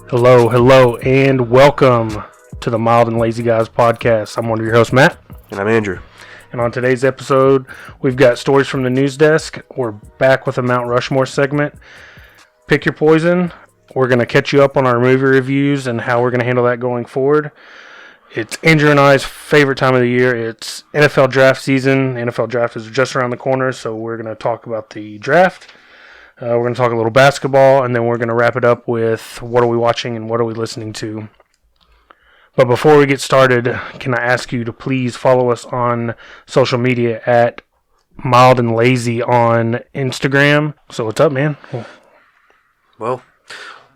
Hello, and welcome to the Mild and Lazy Guys podcast. I'm one of your hosts, Matt. And I'm Andrew. And on today's episode, we've got stories from the news desk. We're back with a Mount Rushmore segment. Pick your poison. We're going to catch you up on our movie reviews and how we're going to handle that going forward. It's Andrew and I's favorite time of the year. It's NFL draft season. NFL draft is just around the corner, so we're going to talk about the draft. We're going to talk a little basketball, and then we're going to wrap it up with what are we watching and what are we listening to. But before we get started, can I ask you to please follow us on social media at Mild and Lazy on Instagram. So what's up, man? Well,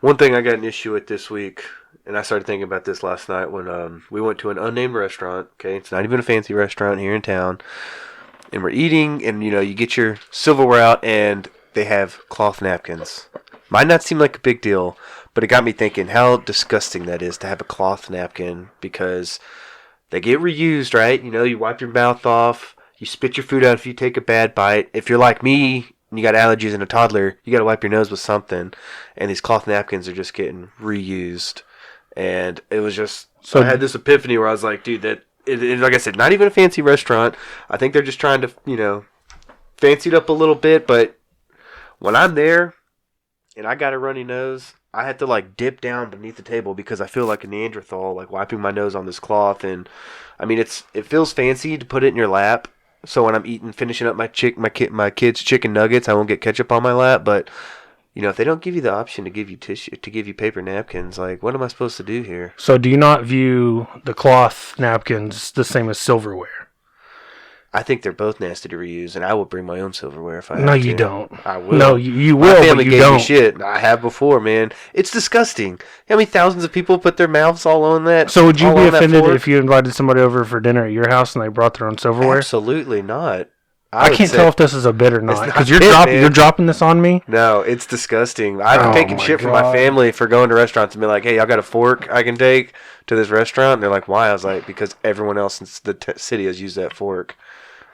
one thing I got an issue with this week, and I started thinking about this last night when we went to an unnamed restaurant. Okay, it's not even a fancy restaurant here in town, and we're eating, and you get your silverware out, and they have cloth napkins. Might not seem like a big deal, but it got me thinking how disgusting that is to have a cloth napkin because they get reused, right? You wipe your mouth off, you spit your food out if you take a bad bite. If you're like me and you got allergies and a toddler, you got to wipe your nose with something. And these cloth napkins are just getting reused. And it was just, so I had this epiphany where I was like, dude, like I said, not even a fancy restaurant. I think they're just trying to, fancy it up a little bit, but when I'm there and I got a runny nose, I have to dip down beneath the table because I feel like a Neanderthal, wiping my nose on this cloth. And I mean, it feels fancy to put it in your lap. So when I'm finishing up my kids' chicken nuggets, I won't get ketchup on my lap. But if they don't give you the option to give you tissue, to give you paper napkins, what am I supposed to do here? So do you not view the cloth napkins the same as silverware? I think they're both nasty to reuse, and I will bring my own silverware if I have to. No, you don't. I will. No, you will, my family but you gave don't. Me shit. I have before, man. It's disgusting. How many thousands of people put their mouths all on that? So would you be offended if you invited somebody over for dinner at your house and they brought their own silverware? Absolutely not. I can't tell if this is a bit or not, because you're dropping this on me? No, it's disgusting. I've taken shit from my family for going to restaurants and be like, hey, y'all got a fork I can take to this restaurant? And they're like, why? I was like, because everyone else in the city has used that fork.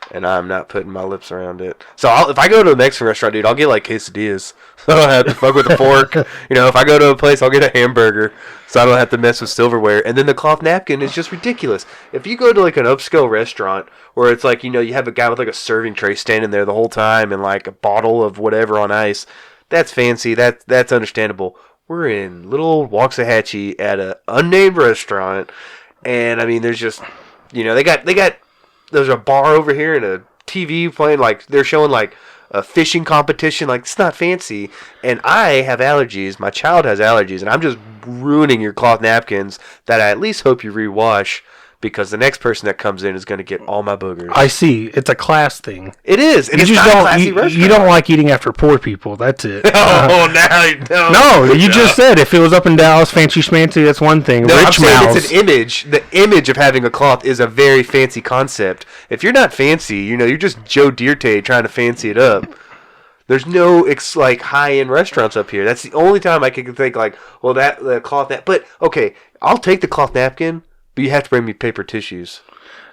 And I'm not putting my lips around it. So if I go to a Mexican restaurant, dude, I'll get quesadillas. So I don't have to fuck with a fork. If I go to a place, I'll get a hamburger. So I don't have to mess with silverware. And then the cloth napkin is just ridiculous. If you go to an upscale restaurant where it's you have a guy with a serving tray standing there the whole time and a bottle of whatever on ice, that's fancy. That's understandable. We're in little old Waxahachie at an unnamed restaurant. And I mean, there's just, they got. There's a bar over here and a TV playing, they're showing, a fishing competition. It's not fancy. And I have allergies. My child has allergies. And I'm just ruining your cloth napkins that I at least hope you rewash because the next person that comes in is going to get all my boogers. I see. It's a class thing. It is. And it's not a classy restaurant. You don't like eating after poor people. That's it. No, you just said if it was up in Dallas, fancy schmancy, that's one thing. No, Rich I'm saying mouths. it's an image. The image of having a cloth is a very fancy concept. If you're not fancy, you're just Joe Dierte trying to fancy it up. There's no high-end restaurants up here. That's the only time I can think the cloth napkin. But okay, I'll take the cloth napkin. But you have to bring me paper tissues.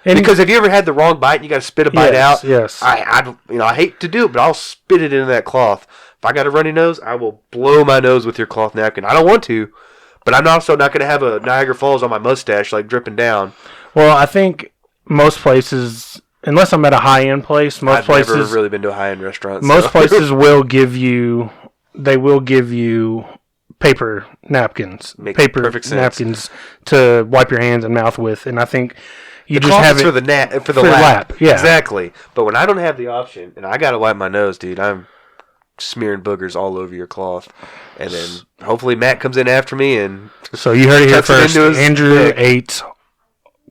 Because if you ever had the wrong bite and you got to spit a bite out, yes. I hate to do it, but I'll spit it into that cloth. If I got a runny nose, I will blow my nose with your cloth napkin. I don't want to, but I'm also not going to have a Niagara Falls on my mustache dripping down. Well, I think most places, unless I'm at a high-end place, I've never really been to a high-end restaurant. Most places will give you paper napkins, napkins to wipe your hands and mouth with, and I think you just have it for the lap. Yeah, exactly. But when I don't have the option and I gotta wipe my nose, dude, I'm smearing boogers all over your cloth, and then hopefully Matt comes in after me. And so you heard it here first. Andrew ate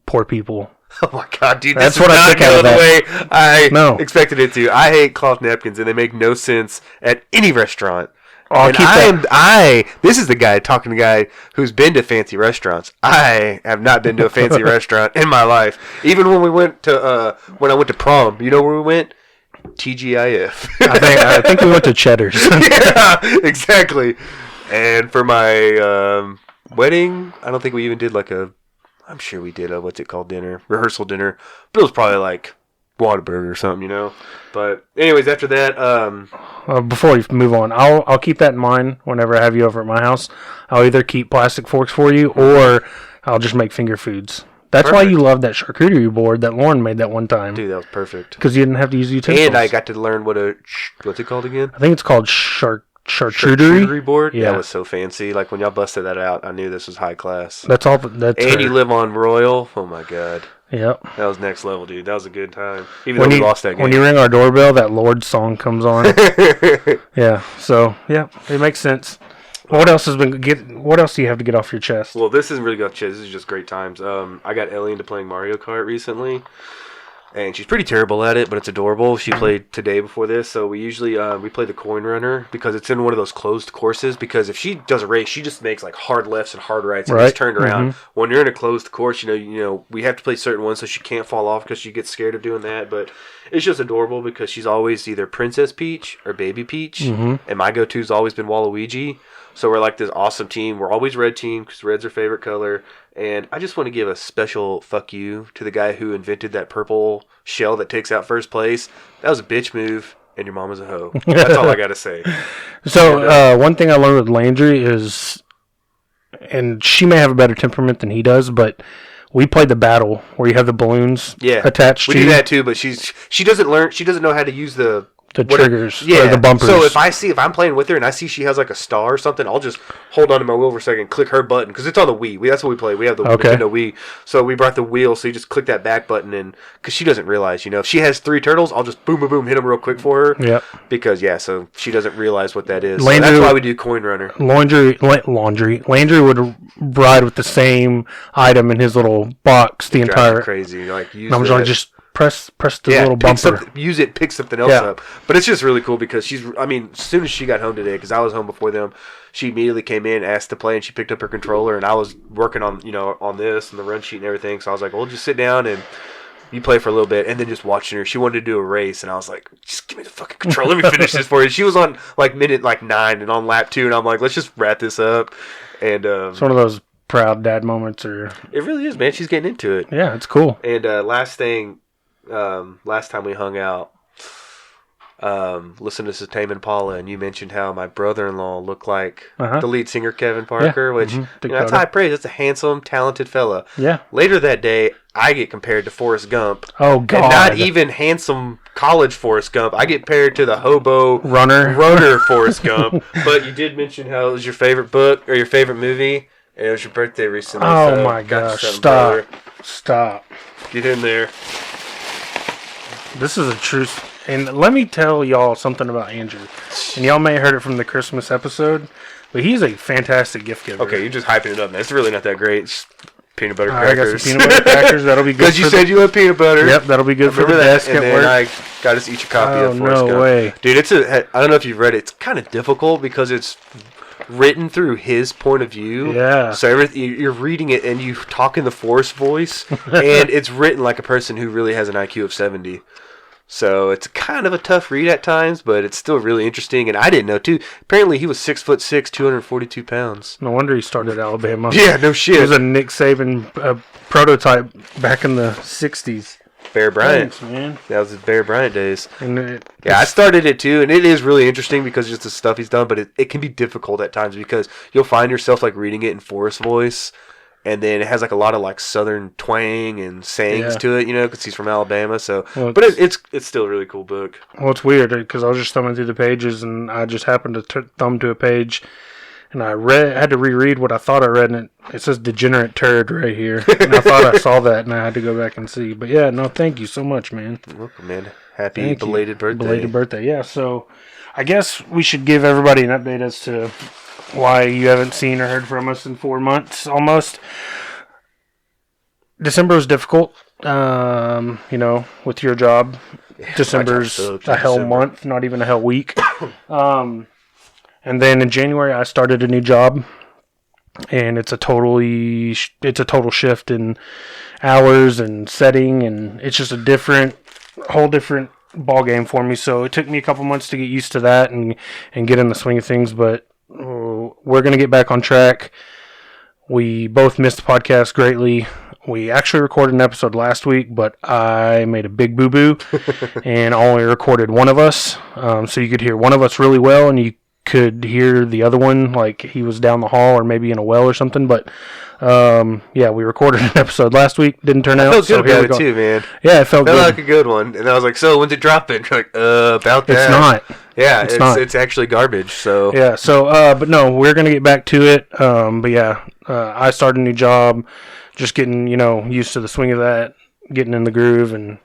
poor people. Oh my god, dude! That's what I took out of that. The way I expected it to. I hate cloth napkins, and they make no sense at any restaurant. I'll And keep that. this is the guy talking to the guy who's been to fancy restaurants. I have not been to a fancy restaurant in my life. Even when we went to, when I went to prom, you know where we went? TGIF. I think we went to Cheddar's. Yeah, exactly. And for my wedding, I don't think we even did I'm sure we did what's it called, rehearsal dinner. But it was probably like Whataburger or something, But anyways, after that, Before we move on, I'll keep that in mind whenever I have you over at my house. I'll either keep plastic forks for you, or I'll just make finger foods. That's why you love that charcuterie board that Lauren made that one time. Dude, that was perfect. Because you didn't have to use utensils. And I got to learn what's it called again? I think it's called charcuterie board. Yeah, that was so fancy. Like when y'all busted that out, I knew this was high class. That's all. That's and you live on Royal. Oh my god. Yep. That was next level, dude. That was a good time. Even though we lost that game. When you ring our doorbell, that Lord song comes on. Yeah. So yeah, it makes sense. What else What else do you have to get off your chest? Well, this isn't really got chest. This is just great times. I got Ellie into playing Mario Kart recently, and she's pretty terrible at it, but it's adorable. She played today before this, so we usually we play the coin runner because it's in one of those closed courses. Because if she does a race, she just makes like hard lefts and hard rights and gets turned around. When you're in a closed course, we have to play certain ones so she can't fall off because she gets scared of doing that. But it's just adorable because she's always either Princess Peach or Baby Peach, and my go-to's always been Waluigi. So we're like this awesome team. We're always red team because red's our favorite color. And I just want to give a special fuck you to the guy who invented that purple shell that takes out first place. That was a bitch move, and your mama's a hoe. That's all I got to say. So one thing I learned with Landry is, and she may have a better temperament than he does, but we played the battle where you have the balloons attached to you. We do that too, but she doesn't know how to use the triggers, or the bumpers. So if I'm playing with her and I see she has like a star or something, I'll just hold on to my wheel for a second, click her button because it's on the Wii. That's what we play. We have the Nintendo Wii, so we brought the wheel. So you just click that back button, and because she doesn't realize, if she has 3 turtles, I'll just boom, boom, boom, hit them real quick for her. Yeah. Because so she doesn't realize what that is. So that's why we do coin runner. Landry would ride with the same item in his little box the entire. Crazy, I'm just press the little bumper. Pick something else up. But it's just really cool because as soon as she got home today, because I was home before them, she immediately came in, asked to play, and she picked up her controller, and I was working on, on this and the run sheet and everything. So I was like, well, just sit down and you play for a little bit. And then just watching her, she wanted to do a race, and I was like, just give me the fucking controller. Let me finish this for you. She was on minute 9 and on lap 2, and I'm like, let's just wrap this up. And it's one of those proud dad moments. It really is, man. She's getting into it. Yeah, it's cool. And last time we hung out, listened to Tame Impala, and you mentioned how my brother-in-law looked like the lead singer Kevin Parker, which that's high praise. That's a handsome, talented fella. Yeah. Later that day, I get compared to Forrest Gump. Oh God! And not even handsome college Forrest Gump. I get compared to the hobo runner Forrest Gump. But you did mention how it was your favorite book or your favorite movie, and it was your birthday recently. Oh my gosh! Stop! Get in there. This is a truth. And let me tell y'all something about Andrew. And y'all may have heard it from the Christmas episode, but he's a fantastic gift giver. Okay, you're just hyping it up, man. It's really not that great. It's peanut butter crackers. I got some peanut butter crackers. That'll be good. Because you said you love peanut butter. Yep, that'll be good for the desk at work. And I got us each a copy of Forrest Gump. No way. Dude, I don't know if you've read it. It's kind of difficult because it's written through his point of view. Yeah. So you're reading it and you talk in the Forrest voice, and it's written like a person who really has an IQ of 70. So it's kind of a tough read at times, but it's still really interesting. And I didn't know too. Apparently, he was 6'6", 242 pounds. No wonder he started at Alabama. Yeah, no shit. He was a Nick Saban prototype back in the '60s. Bear Bryant. Thanks, man. That was his Bear Bryant days. And I started it too, and it is really interesting because just the stuff he's done. But it can be difficult at times because you'll find yourself reading it in Forrest voice. And then it has a lot of southern twang and sayings to it, because he's from Alabama. So, but it's still a really cool book. Well, it's weird because I was just thumbing through the pages, and I just happened to thumb to a page, and I had to reread what I thought I read, and it says "degenerate turd" right here, and I thought I saw that, and I had to go back and see. But yeah, no, thank you so much, man. You're welcome, man. Happy belated birthday. Belated birthday, yeah. So, I guess we should give everybody an update as to why you haven't seen or heard from us in 4 months almost. December was difficult, with your job. Yeah, December's a hell month, not even a hell week. And And then in January, I started a new job, and it's a total shift in hours and setting, and it's just whole different ball game for me. So it took me a couple months to get used to that and get in the swing of things. But we're gonna get back on track. We both missed the podcast greatly. We actually recorded an episode last week, but I made a big boo-boo and only recorded one of us. So you could hear one of us really well, and you could hear the other one like he was down the hall or maybe in a well or something. But yeah, we recorded an episode last week. Didn't turn out. I felt good about it too, man. Yeah, it felt good. Like a good one. And I was like, so when's it dropping? You're like, about that. It's not. Yeah, not. It's actually garbage. So yeah, so but no, we're gonna get back to it. But yeah, I started a new job, just getting used to the swing of that, getting in the groove, and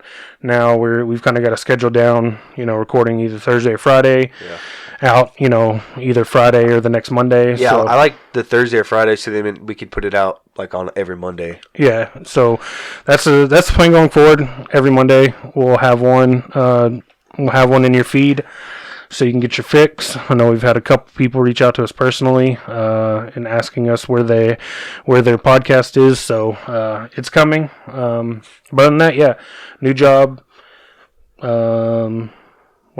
now we've kind of got a schedule down. Recording either Thursday or Friday. Yeah. Out, either Friday or the next Monday. Yeah, so, I like the Thursday or Friday, so then we could put it out like on every Monday. Yeah, so that's the plan going forward. Every Monday we'll have one. We'll have one in your feed, so you can get your fix. I know we've had a couple people reach out to us personally and asking us where their podcast is. So it's coming. But other than that, yeah, new job.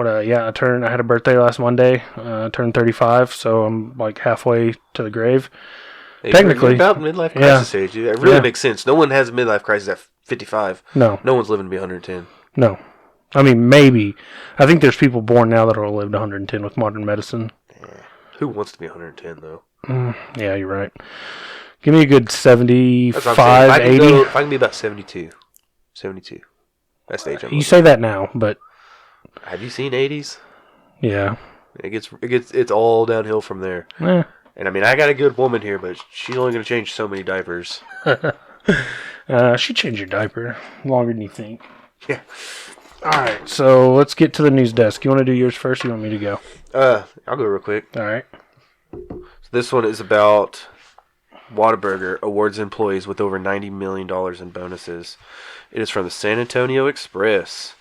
I had a birthday last Monday. Turned 35, so I'm like halfway to the grave. Hey, Technically, about midlife crisis age. It really makes sense. No one has a midlife crisis at 55. No one's living to be 110. No, I mean maybe. I think there's people born now that will live to 110 with modern medicine. Yeah. Who wants to be 110 though? Yeah, you're right. Give me a good 75, 80. If I can be about 72. That's the age I'm You say that now, but have you seen 80s? Yeah. It's all downhill from there. Eh. And I mean, I got a good woman here, but she's only going to change so many diapers. She changed your diaper longer than you think. Yeah. All right, so let's get to the news desk. You want to do yours first, or you want me to go? I'll go real quick. All right. So this one is about Whataburger awards employees with over $90 million in bonuses. It is from the San Antonio Express.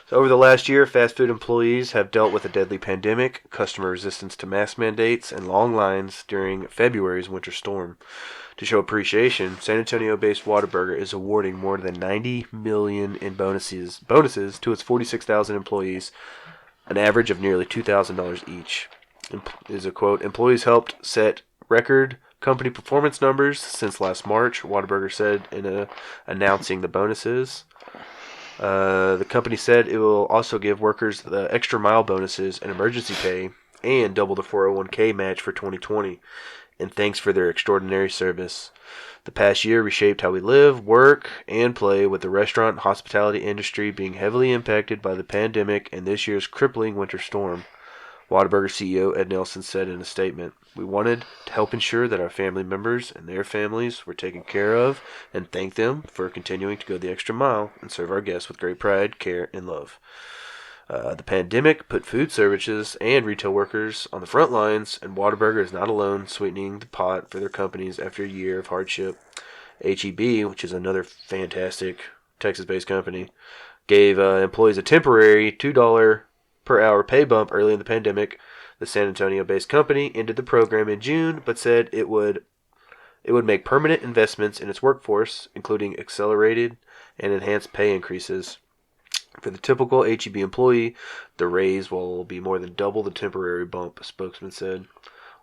So over the last year, fast food employees have dealt with a deadly pandemic, customer resistance to mask mandates, and long lines during February's winter storm. To show appreciation, San Antonio-based Whataburger is awarding more than $90 million in bonuses to its 46,000 employees, an average of nearly $2,000 each. Is a quote, employees helped set record company performance numbers since last March, Whataburger said in announcing the bonuses. The company said it will also give workers the extra mile bonuses and emergency pay and double the 401k match for 2020. And thanks for their extraordinary service. The past year reshaped how we live, work, and play, with the restaurant and hospitality industry being heavily impacted by the pandemic and this year's crippling winter storm. Whataburger CEO Ed Nelson said in a statement, "We wanted to help ensure that our family members and their families were taken care of and thank them for continuing to go the extra mile and serve our guests with great pride, care, and love." The pandemic put food services and retail workers on the front lines, and Whataburger is not alone sweetening the pot for their companies after a year of hardship. H-E-B, which is another fantastic Texas-based company, gave employees a temporary $2 per hour pay bump early in the pandemic. The San Antonio-based company ended the program in June, but said it would make permanent investments in its workforce, including accelerated and enhanced pay increases. For the typical H-E-B employee, the raise will be more than double the temporary bump, a spokesman said.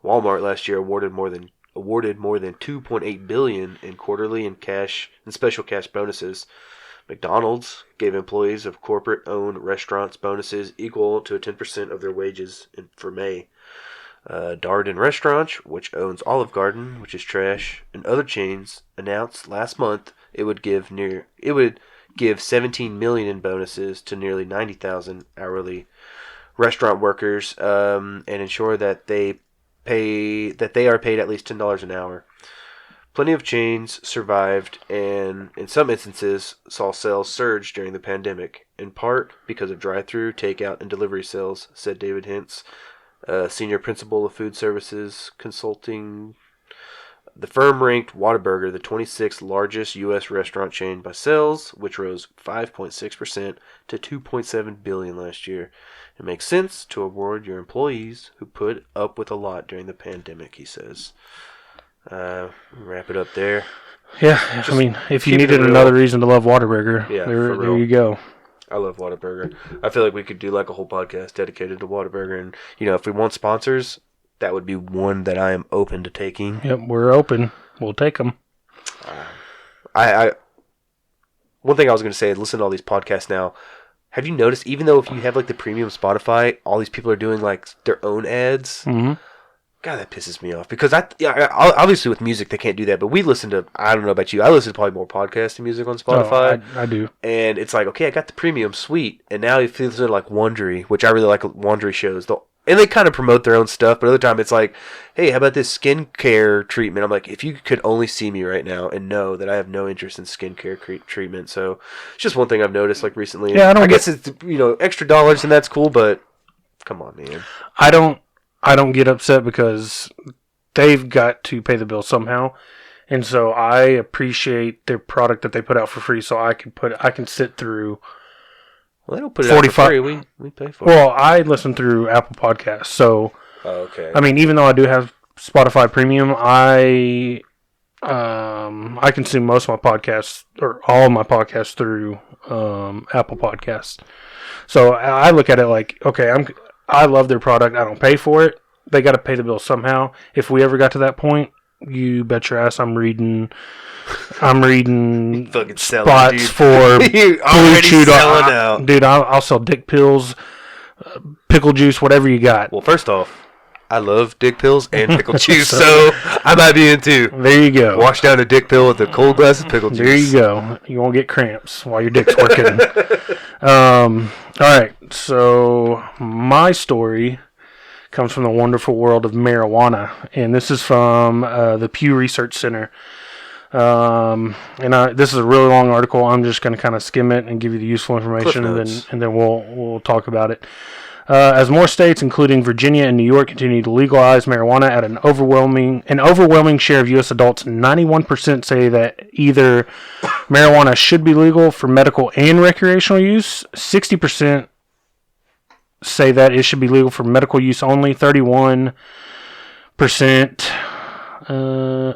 Walmart last year awarded more than $2.8 billion in quarterly and special cash bonuses. McDonald's gave employees of corporate-owned restaurants bonuses equal to 10% of their wages for May. Darden Restaurant, which owns Olive Garden, which is trash, and other chains, announced last month it would give $17 million in bonuses to nearly 90,000 hourly restaurant workers, and ensure that they are paid at least $10 an hour. Plenty of chains survived and, in some instances, saw sales surge during the pandemic, in part because of drive-thru, takeout, and delivery sales, said David Hintz, senior principal of food services consulting. The firm ranked Whataburger the 26th largest U.S. restaurant chain by sales, which rose 5.6% to $2.7 billion last year. It makes sense to reward your employees who put up with a lot during the pandemic, he says. Wrap it up there. Yeah, I mean, if you needed another reason to love Whataburger, there you go. I love Whataburger. I feel like we could do like a whole podcast dedicated to Whataburger. And, if we want sponsors, that would be one that I am open to taking. Yep, we're open. We'll take them. One thing I was going to say, listen to all these podcasts now. Have you noticed, even though if you have like the premium Spotify, all these people are doing like their own ads? Mm-hmm. God, that pisses me off. Because obviously with music they can't do that. But we listen to, I don't know about you, I listen to probably more podcasts and music on Spotify. Oh, I do. And it's like, okay, I got the premium, sweet. And now it feels like Wondery, which I really like Wondery shows. And they kind of promote their own stuff. But other time it's like, hey, how about this skincare treatment? I'm like, if you could only see me right now and know that I have no interest in skincare treatment. So it's just one thing I've noticed like recently. Yeah, I guess it's, extra dollars and that's cool. But come on, man. I don't get upset because they've got to pay the bill somehow. And so I appreciate their product that they put out for free so I can sit through. Well, they don't put it out for free. We pay for it. Well, I listen through Apple Podcasts. So, okay. I mean, even though I do have Spotify Premium, I consume most of my podcasts or all of my podcasts through Apple Podcasts. So I look at it like, okay, I love their product. I don't pay for it. They got to pay the bill somehow. If we ever got to that point, you bet your ass I'm reading fucking spots selling, for Blue Chew out. Dude, I'll sell dick pills, pickle juice, whatever you got. Well, first off, I love dick pills and pickle juice, so I might be into. There you go. Wash down a dick pill with a cold glass of pickle juice. There you go. You won't get cramps while your dick's working. All right, so my story comes from the wonderful world of marijuana, and this is from the Pew Research Center. This is a really long article. I'm just going to kind of skim it and give you the useful information, and then we'll talk about it. As more states, including Virginia and New York, continue to legalize marijuana at an overwhelming share of U.S. adults, 91% say that either marijuana should be legal for medical and recreational use. 60% say that it should be legal for medical use only. 31%,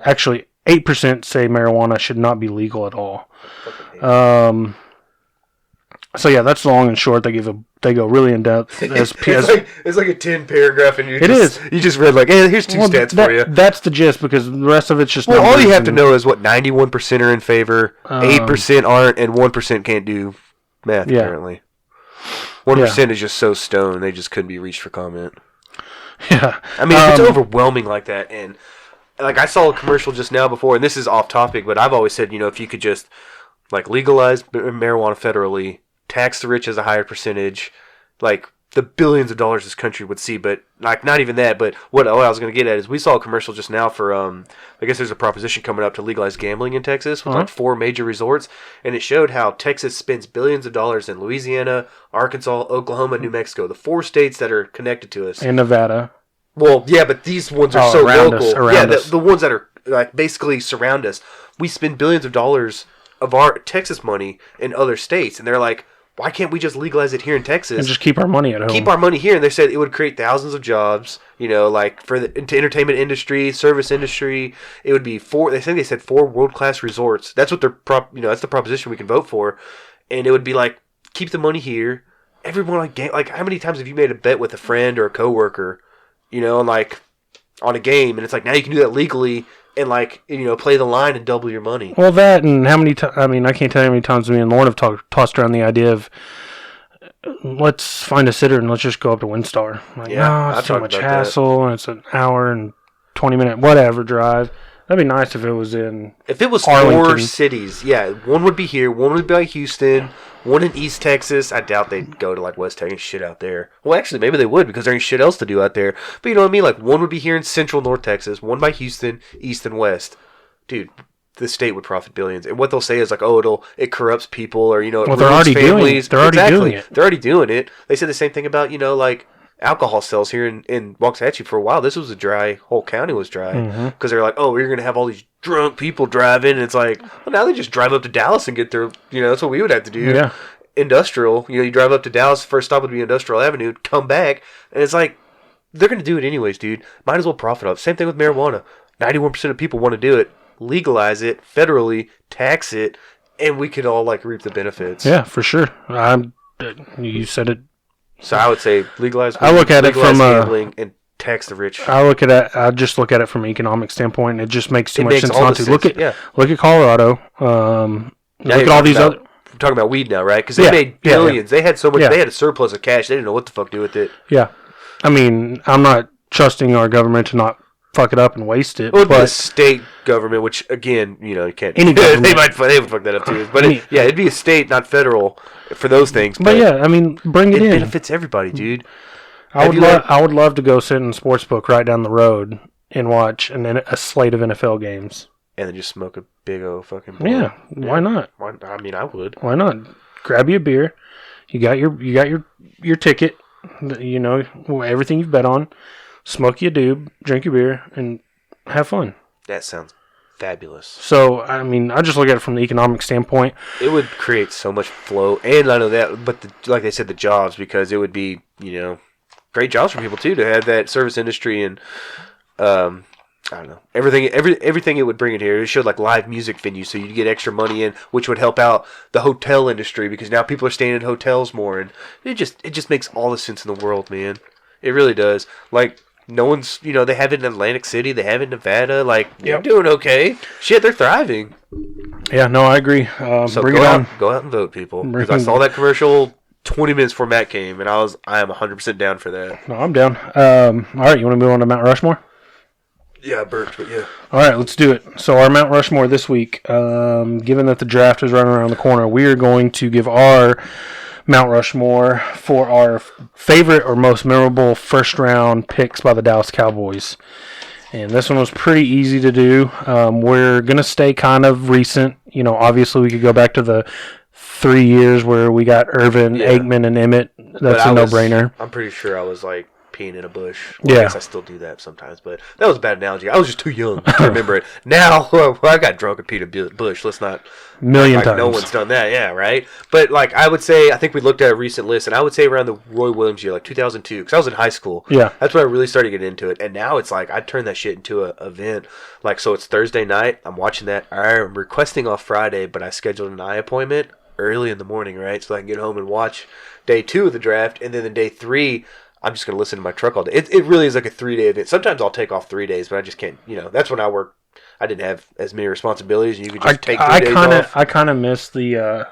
actually 8% say marijuana should not be legal at all. So yeah, that's the long and short. They go really in depth. It's like a 10 paragraph, and you just read like, hey, here's two stats for you. That's the gist, because the rest of it's just. Well, all you have to know is what 91% are in favor, 8% aren't, and 1% can't do math. Yeah. Apparently, 1% is just so stoned they just couldn't be reached for comment. Yeah, I mean, if it's overwhelming like that, and like I saw a commercial just now before, and this is off topic, but I've always said, if you could just like legalize marijuana federally, tax the rich as a higher percentage, like the billions of dollars this country would see. But like not even that. But what I was going to get at is we saw a commercial just now for I guess there's a proposition coming up to legalize gambling in Texas with like 4 major resorts, and it showed how Texas spends billions of dollars in Louisiana, Arkansas, Oklahoma, New Mexico, the 4 states that are connected to us, and Nevada. Well, yeah, but these ones are so local. The ones that are like basically surround us. We spend billions of dollars of our Texas money in other states, and they're like, why can't we just legalize it here in Texas and just keep our money at home? Keep our money here, and they said it would create thousands of jobs. Like for the entertainment industry, service industry, it would be 4. They said 4 world-class resorts. That's what they're that's the proposition we can vote for, and it would be like keep the money here. Everyone like how many times have you made a bet with a friend or a coworker, like on a game, and it's like now you can do that legally. And play the line and double your money. Well, that and how many times? I mean, I can't tell you how many times me and Lauren have tossed around the idea of let's find a sitter and let's just go up to WinStar. It's so much hassle, and it's an hour and 20-minute whatever drive. That'd be nice if it was in. If it was Arlington. 4 cities, yeah, one would be here, one would be like Houston, one in East Texas. I doubt they'd go to like West Texas shit out there. Well, actually, maybe they would because there ain't shit else to do out there. But you know what I mean? Like one would be here in Central North Texas, one by Houston, East and West. Dude, the state would profit billions. And what they'll say is like, it corrupts people or it ruins families. They're already doing it. They're already doing it. They said the same thing about like alcohol sales here in Waxahachie for a while. This was a dry, whole county was dry. Because they're like, oh, you're going to have all these drunk people driving. And it's like, well, now they just drive up to Dallas and get their, that's what we would have to do. Yeah. Industrial, you drive up to Dallas, first stop would be Industrial Avenue, come back, and it's like, they're going to do it anyways, dude. Might as well profit off. Same thing with marijuana. 91% of people want to do it. Legalize it federally, tax it, and we could all reap the benefits. Yeah, for sure. You said it. So I would say legalize. I look at it from gambling and tax the rich. I just look at it from an economic standpoint. It just makes too much sense not to. Look at Colorado. Look at all these other. We're talking about weed now, right? Because they made billions. They had so much. They had a surplus of cash. They didn't know what the fuck to do with it. Yeah, I mean, I'm not trusting our government to not fuck it up and waste it. Well, the state government, which again, you can't. Any government, they would fuck that up too. But it'd be a state, not federal, for those things. But yeah, I mean, bring it in. It benefits everybody, dude. I would love to go sit in a sports book right down the road and watch a slate of NFL games. And then just smoke a big old fucking blunt. Yeah, why not? I mean, I would. Why not? Grab you a beer. You got your ticket. Everything you've bet on. Smoke you a doob, drink your beer, and have fun. That sounds fabulous. So, I mean, I just look at it from the economic standpoint. It would create so much flow, and I know that, but like they said, the jobs, because it would be, great jobs for people too to have that service industry and. I don't know. Everything it would bring in here. It showed live music venues, so you'd get extra money in, which would help out the hotel industry because now people are staying in hotels more, and it just makes all the sense in the world, man. It really does. No one's, they have it in Atlantic City, they have it in Nevada. They're doing okay. Shit, they're thriving. Yeah, no, I agree. So bring it on. Go out and vote, people. Because I saw that commercial 20 minutes before Matt came, and I am 100% down for that. No, I'm down. All right, you want to move on to Mount Rushmore? Yeah, I burped, but yeah. All right, let's do it. So our Mount Rushmore this week, given that the draft is running around the corner, we are going to give our Mount Rushmore for our favorite or most memorable first-round picks by the Dallas Cowboys. And this one was pretty easy to do. We're going to stay kind of recent. Obviously we could go back to the 3 years where we got Irvin, Aikman, and Emmett. That's a no-brainer. I'm pretty sure I was peeing in a bush. I guess I still do that sometimes, but that was a bad analogy. I was just too young to remember it. Now, I got drunk and peed in a bush. Let's not. Million times. No one's done that, yeah, right? But, I would say, I think we looked at a recent list, and I would say around the Roy Williams year, 2002, because I was in high school. Yeah. That's when I really started getting into it, and now it's I turned that shit into an event. So it's Thursday night, I'm watching that. I'm requesting off Friday, but I scheduled an eye appointment early in the morning, right? So I can get home and watch day 2 of the draft, and then the day 3, I'm just going to listen to my truck all day. It really is a 3-day event. Sometimes I'll take off 3 days, but I just can't, that's when I work. I didn't have as many responsibilities, and you could just take 3 days off. I kind of miss the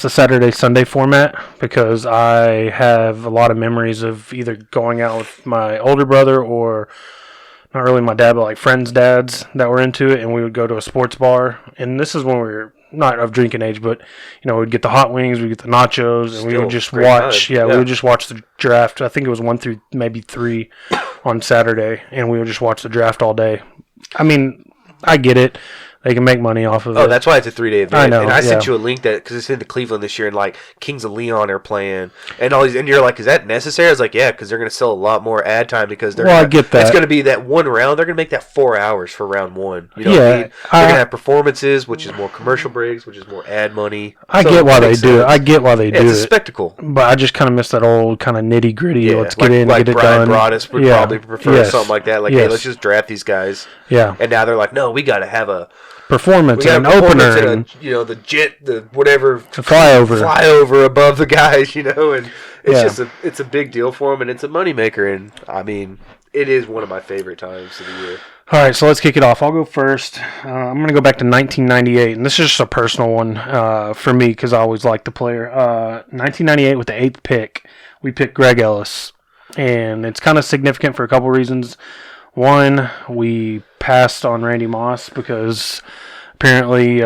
Saturday Sunday format because I have a lot of memories of either going out with my older brother or not really my dad, but friends' dads that were into it, and we would go to a sports bar. And this is when we were not of drinking age, but we'd get the hot wings, we'd get the nachos, and we would just watch. We would just watch the draft. I think it was 1 through maybe 3 on Saturday, and we would just watch the draft all day. I mean, I get it. They can make money off of it. Oh, that's why it's a 3-day event. I know, and I sent you a link because it's into Cleveland this year, and Kings of Leon are playing, and all these. And you're like, is that necessary? I was like, yeah, because they're going to sell a lot more ad time because they're. I get that. It's going to be that one round. They're going to make that 4 hours for round 1. You know what I mean? They're going to have performances, which is more commercial breaks, which is more ad money. I get why they do it. I get why they do it. It's a spectacle. But I just kind of miss that old kind of nitty gritty. Yeah, let's get in, get it Brian done. Broaddus would probably prefer something like that. Hey, let's just draft these guys. Yeah. And now they're like, no, we got to have a performance and an opener and the jet, the whatever, the flyover above the guys, and it's just it's a big deal for them, and it's a moneymaker, and I mean it is one of my favorite times of the year. All right, so let's kick it off. I'll go first. I'm going to go back to 1998, and this is just a personal one for me because I always liked the player. 1998 with the 8th pick, we picked Greg Ellis, and it's kind of significant for a couple reasons. One, we passed on Randy Moss because apparently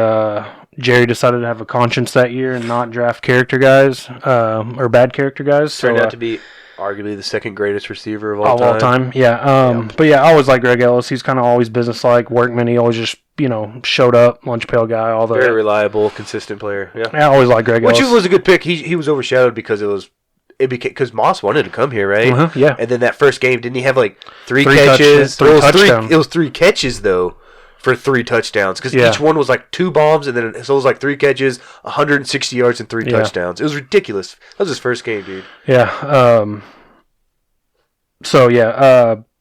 Jerry decided to have a conscience that year and not draft character guys or bad character guys. Turned out to be arguably the second greatest receiver of all time. Yeah. But yeah, I always like Greg Ellis. He's kind of always businesslike, workman. He always just showed up, lunch pail guy. All the very reliable, consistent player. Yeah, I always like Greg Ellis. Which was a good pick. He was overshadowed because it was it became because Moss wanted to come here, right? Yeah. And then that first game, didn't he have like three catches? catches? Three touchdowns. It was 3 catches though for 3 touchdowns because each one was like 2 bombs, and then so it was like 3 catches, 160 yards, and 3 touchdowns. It was ridiculous. That was his first game, dude. Yeah.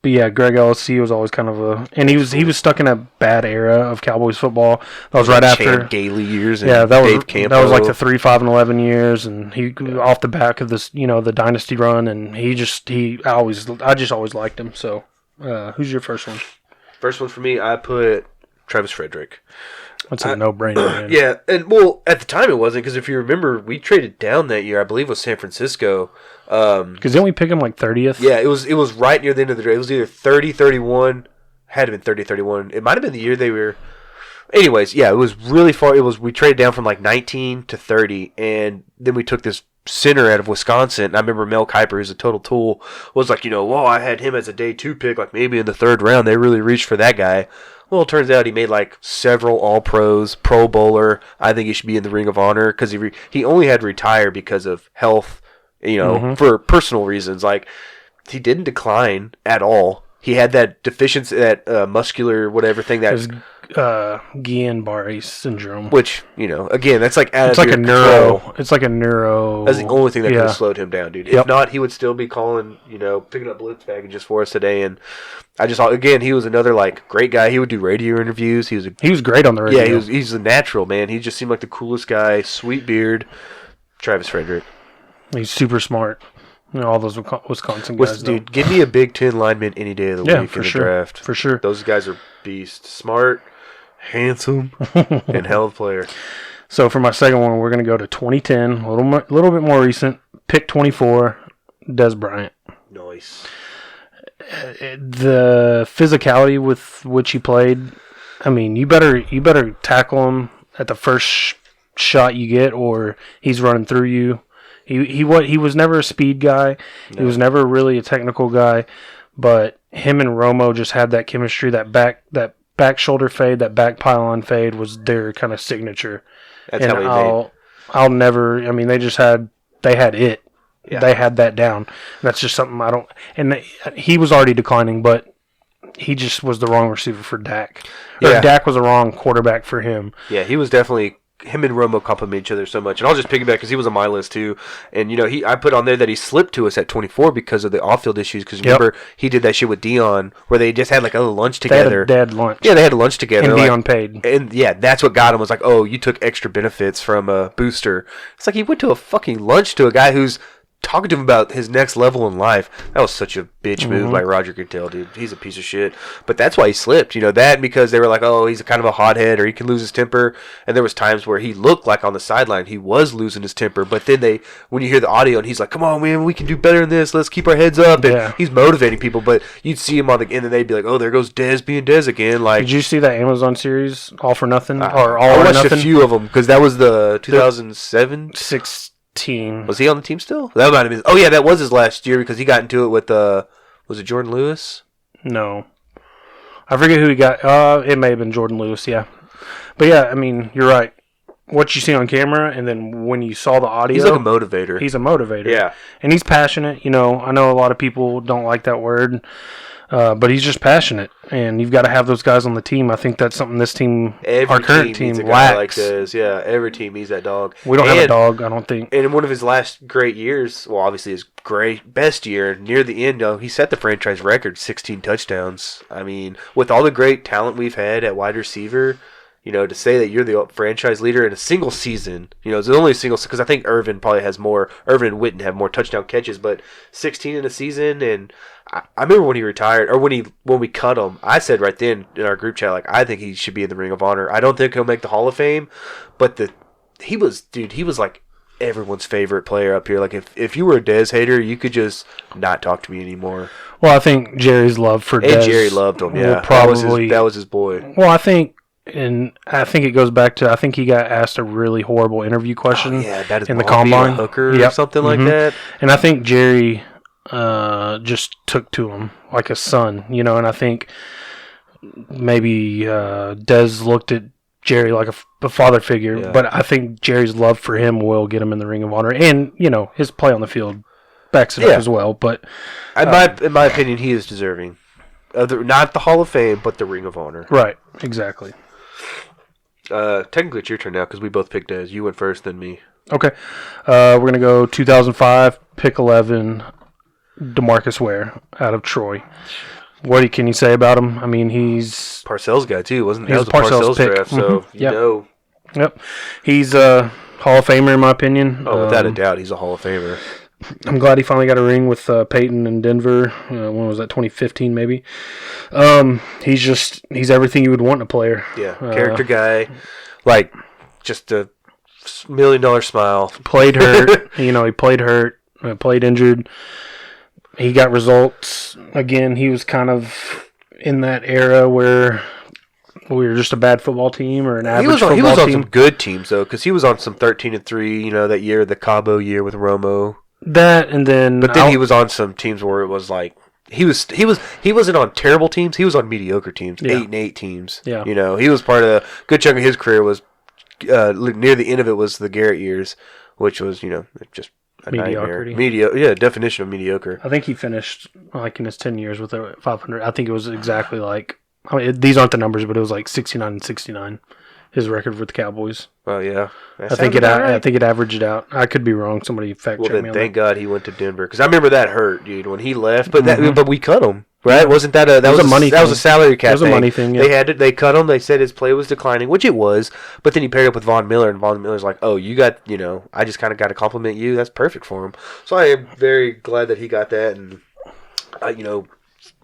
But yeah, Greg Ellis, he was always kind of he was stuck in a bad era of Cowboys football. That was right after Champ Gailey years. And that Dave was Campo. That was like the 3-5-11 years, and he off the back of this, the dynasty run, and I just always liked him. So, who's your first one? First one for me, I put Travis Frederick. That's a no-brainer, man. Yeah, and well, at the time it wasn't, because if you remember, we traded down that year, I believe it was San Francisco. Because didn't we pick him like 30th? Yeah, it was right near the end of the draft. It was either 30, 31, had to have been 30, 31. It might have been the year they were... Anyways, yeah, it was really far. We traded down from like 19 to 30, and then we took this center out of Wisconsin, and I remember Mel Kiper, who's a total tool, was like, well, I had him as a day 2 pick, like maybe in the 3rd round. They really reached for that guy. Well, it turns out he made like several All-Pros, Pro Bowler. I think he should be in the Ring of Honor because he only had to retire because of health, for personal reasons. Like, he didn't decline at all. He had that deficiency, that muscular whatever thing that... Guillain-Barré syndrome. Which, again, that's like it's like a neuro. It's like a neuro. That's the only thing that could have slowed him down, dude. If not, he would still be calling, picking up blitz packages for us today. And he was another like great guy. He would do radio interviews. He was great on the radio. Yeah, he's a natural, man. He just seemed like the coolest guy. Sweet beard. Travis Frederick. He's super smart. All those Wisconsin guys. Dude, give me a Big Ten lineman any day of the week in the draft. For sure. Those guys are beasts. Smart, handsome, and hell of a player. So for my second one, we're going to go to 2010, a little bit more recent. Pick 24, Des Bryant. Nice. The physicality with which he played, I mean, you better tackle him at the first shot you get, or he's running through you. He was never a speed guy. No. He was never really a technical guy, but him and Romo just had that chemistry. That back shoulder fade, that back pylon fade was their kind of signature. That's and how I'll never. I mean, they had it. Yeah. They had that down. That's just something I don't. And he was already declining, but he just was the wrong receiver for Dak. Or Dak was the wrong quarterback for him. Yeah, he was definitely. Him and Romo complement each other so much. And I'll just piggyback because he was on my list too. And, I put on there that he slipped to us at 24 because of the off-field issues. Because remember, he did that shit with Dion where they just had like a little lunch together. They had lunch. Yeah, they had lunch together. And Dion paid. And yeah, that's what got him. Was like, oh, you took extra benefits from a booster. It's like he went to a fucking lunch to a guy who's talking to him about his next level in life. That was such a bitch move by Roger Goodell, dude. He's a piece of shit. But that's why he slipped. That because they were like, oh, he's kind of a hothead or he can lose his temper. And there was times where he looked like on the sideline he was losing his temper. But then when you hear the audio and he's like, come on, man, we can do better than this. Let's keep our heads up. And he's motivating people. But you'd see him on the end and they'd be like, oh, there goes Dez being Dez again. Like, did you see that Amazon series, All for Nothing? Or All I or watched Nothing? A few of them because that was the 2007? 16. Was he on the team still? That might have been. Oh yeah, that was his last year because he got into it with was it Jordan Lewis? No, I forget who he got. It may have been Jordan Lewis. Yeah, but yeah, I mean, you're right. What you see on camera, and then when you saw the audio, he's like a motivator. He's a motivator. Yeah, and he's passionate. I know a lot of people don't like that word. But he's just passionate, and you've got to have those guys on the team. I think that's something this team, our current team, lacks. Like this. Yeah, every team needs that dog. We don't have a dog, I don't think. And in one of his last great years, well, obviously his best year, near the end, he set the franchise record, 16 touchdowns. I mean, with all the great talent we've had at wide receiver, to say that you're the franchise leader in a single season, it's only a single, because I think Irvin and Witten have more touchdown catches, but 16 in a season, and I remember when he retired, or when we cut him, I said right then in our group chat, like, I think he should be in the Ring of Honor. I don't think he'll make the Hall of Fame, but he was like everyone's favorite player up here. Like, if you were a Dez hater, you could just not talk to me anymore. Well, I think Jerry's love for Dez. And Jerry loved him, yeah. That was his boy. Well, I think it goes back to, I think he got asked a really horrible interview question in the combine. Hooker or something like that. And I think Jerry just took to him like a son, and I think maybe Dez looked at Jerry like a father figure, but I think Jerry's love for him will get him in the Ring of Honor, and his play on the field backs it up as well. But in my opinion, he is deserving. Not the Hall of Fame, but the Ring of Honor. Right, exactly. Technically, it's your turn now because we both picked as you went first, then me. Okay. We're going to go 2005, pick 11, DeMarcus Ware out of Troy. What can you say about him? I mean, he's... Parcells guy, too, wasn't he? That was a Parcells pick. Draft, so you know. Yep. He's a Hall of Famer, in my opinion. Oh, without a doubt, he's a Hall of Famer. I'm glad he finally got a ring with Peyton in Denver. When was that? 2015, maybe. He's everything you would want in a player. Yeah, character guy, like just a $1 million smile. Played hurt. He played hurt. Played injured. He got results. Again, he was kind of in that era where we were just a bad football team or an average football team. He was on some good teams though, because he was on some 13-3. That year, the Cabo year with Romo. That and then, but then he was on some teams where it was like he wasn't on terrible teams. He was on mediocre teams, 8-8 teams. Yeah, he was part of a good chunk of his career was near the end of it was the Garrett years, which was just a mediocrity. Definition of mediocre. I think he finished like in his 10 years with a 500. I think it was exactly like. I mean, these aren't the numbers, but it was like 69-69. His record with the Cowboys. Well, yeah. I think it averaged out. I could be wrong. Somebody fact check me on that. Thank God he went to Denver because I remember that hurt, dude, when he left. But but we cut him, right? Wasn't that that was a money? That was a salary cap. That was a money thing. Yeah. They cut him. They said his play was declining, which it was. But then he paired up with Von Miller, and Von Miller's like, "Oh, you got I just kind of got to compliment you. That's perfect for him." So I am very glad that he got that, and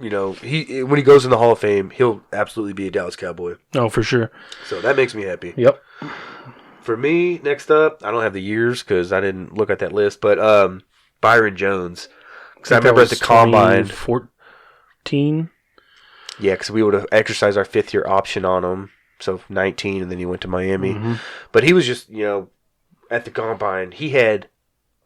he when he goes in the Hall of Fame, he'll absolutely be a Dallas Cowboy. Oh, for sure. So that makes me happy. Yep. For me, next up, I don't have the years because I didn't look at that list, but Byron Jones. Because I remember at the Combine. 14? Yeah, because we would have exercised our 5th-year option on him. So 19, and then he went to Miami. Mm-hmm. But he was just, at the Combine, he had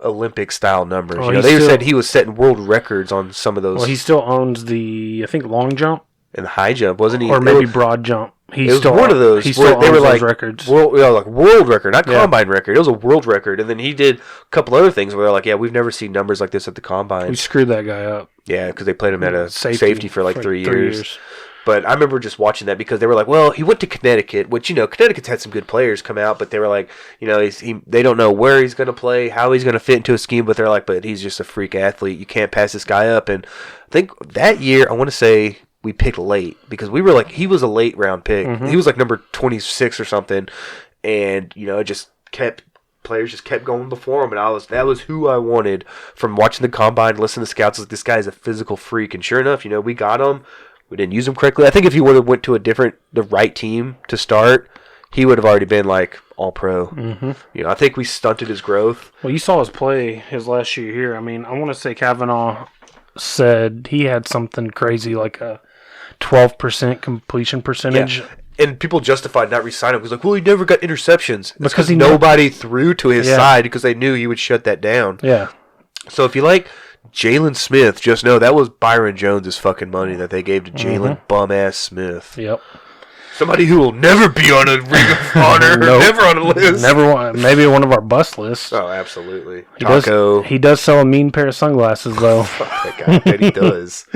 Olympic-style numbers. They said he was setting world records on some of those. Well, he still owns the, I think, long jump. And the high jump, wasn't he? Or maybe broad jump. It was one of those. He still they were like records. World record, not Combine record. It was a world record. And then he did a couple other things where they're like, yeah, we've never seen numbers like this at the Combine. We screwed that guy up. Yeah, because they played him at a safety for like 3 years. But I remember just watching that because they were like, well, he went to Connecticut, which, Connecticut's had some good players come out, but they were like, they don't know where he's going to play, how he's going to fit into a scheme, but they're like, but he's just a freak athlete. You can't pass this guy up. And I think that year, I want to say we picked late because we were like, he was a late round pick. Mm-hmm. He was like number 26 or something. And, it just players just kept going before him, and that was who I wanted from watching the Combine, listening to scouts. Like, this guy is a physical freak, and sure enough, we got him. We didn't use him correctly. I think if he would have went to the right team to start, he would have already been like all pro. Mm-hmm. I think we stunted his growth. Well, you saw his play his last year here. I mean, I want to say Kavanaugh said he had something crazy like a 12% completion percentage. Yeah. And people justified not re-signing him. He was like, well, he never got interceptions. Because nobody threw to his side because they knew he would shut that down. Yeah. So if you like Jalen Smith, just know that was Byron Jones' fucking money that they gave to Jalen bum-ass Smith. Yep. Somebody who will never be on a Ring of Honor, never on a list. Maybe one of our bust lists. Oh, absolutely. He does sell a mean pair of sunglasses, though. Fuck that guy. That he does.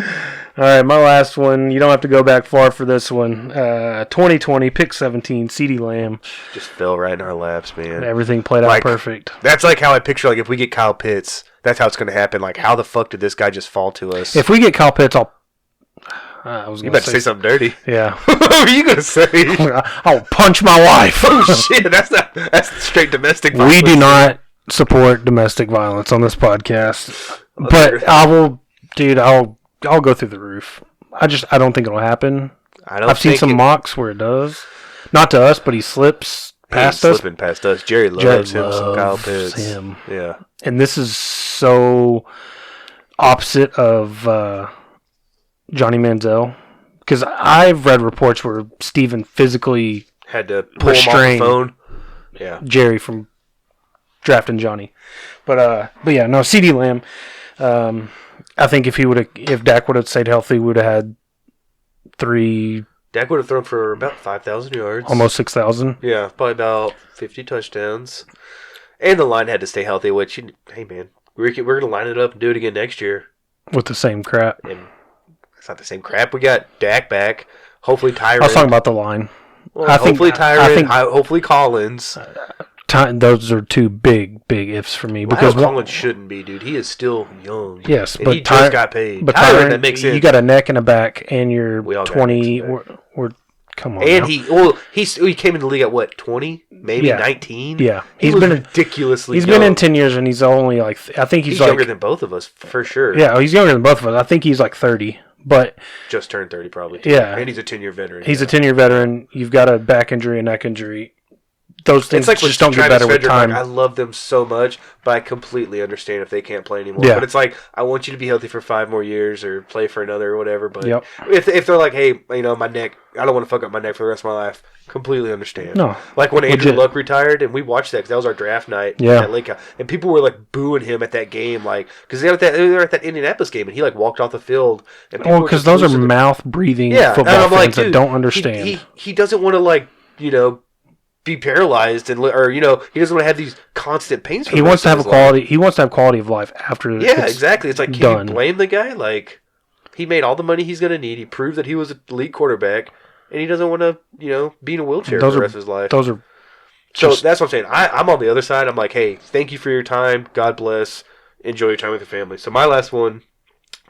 All right, my last one. You don't have to go back far for this one. 2020, pick 17, CeeDee Lamb. Just fell right in our laps, man. Everything played out perfect. That's like how I picture, like, if we get Kyle Pitts, that's how it's going to happen. Like, how the fuck did this guy just fall to us? If we get Kyle Pitts, you better say something dirty. Yeah. What are you going to say? I'll punch my wife. Oh, shit. That's straight domestic violence. We do not support domestic violence on this podcast. But I'll go through the roof. I don't think it'll happen. I've seen some mocks where it does. Not to us, but he slips past us. Slipping past us. Jerry loves him some Kyle Pitts. Him. Yeah. And this is so opposite of Johnny Manziel. Because I've read reports where Steven physically had to pull him off the phone. Yeah. Jerry from drafting Johnny. But yeah, no, CeeDee Lamb. I think if Dak would have stayed healthy, we would have had 3. Dak would have thrown for about 5,000 yards. Almost 6,000. Yeah, probably about 50 touchdowns. And the line had to stay healthy, which, hey man, we're going to line it up and do it again next year. With the same crap. And it's not the same crap. We got Dak back. Hopefully Tyron. I was talking about the line. Well, hopefully Tyron. Hopefully Collins. Those are two big ifs for me. Because Collins shouldn't be, dude. He is still young. Yes, but he just got paid. But Tyron, that makes sense. You got a neck and a back, and you're 20. Come on. And he came in the league at what, 20? Maybe 19? Yeah. He's been ridiculously He's young. been in 10 years, and he's only like, I think he's like, younger than both of us, for sure. Yeah, he's younger than both of us. I think he's like 30. But just turned 30 probably. Too. Yeah. And he's a 10-year veteran. He's a 10-year veteran. You've got a back injury, a neck injury. Those things just don't get better with time. I love them so much, but I completely understand if they can't play anymore. Yeah. But it's like, I want you to be healthy for 5 more years or play for another or whatever. But Yep. if they're like, hey, my neck, I don't want to fuck up my neck for the rest of my life, completely understand. No. Like when Andrew Luck retired, and we watched that because that was our draft night at Lake, and people were like booing him at that game, like because they were at that Indianapolis game, and he like walked off the field. And because those are mouth breathing football fans that don't understand. He doesn't want to be paralyzed he doesn't want to have these constant pains. He wants to have He wants to have quality of life after. Yeah, exactly. It's like, can you blame the guy? Like, he made all the money he's going to need. He proved that he was an elite quarterback, and he doesn't want to be in a wheelchair for the rest of his life. Those are. So that's what I'm saying. I'm on the other side. I'm like, hey, thank you for your time. God bless. Enjoy your time with your family. So my last one,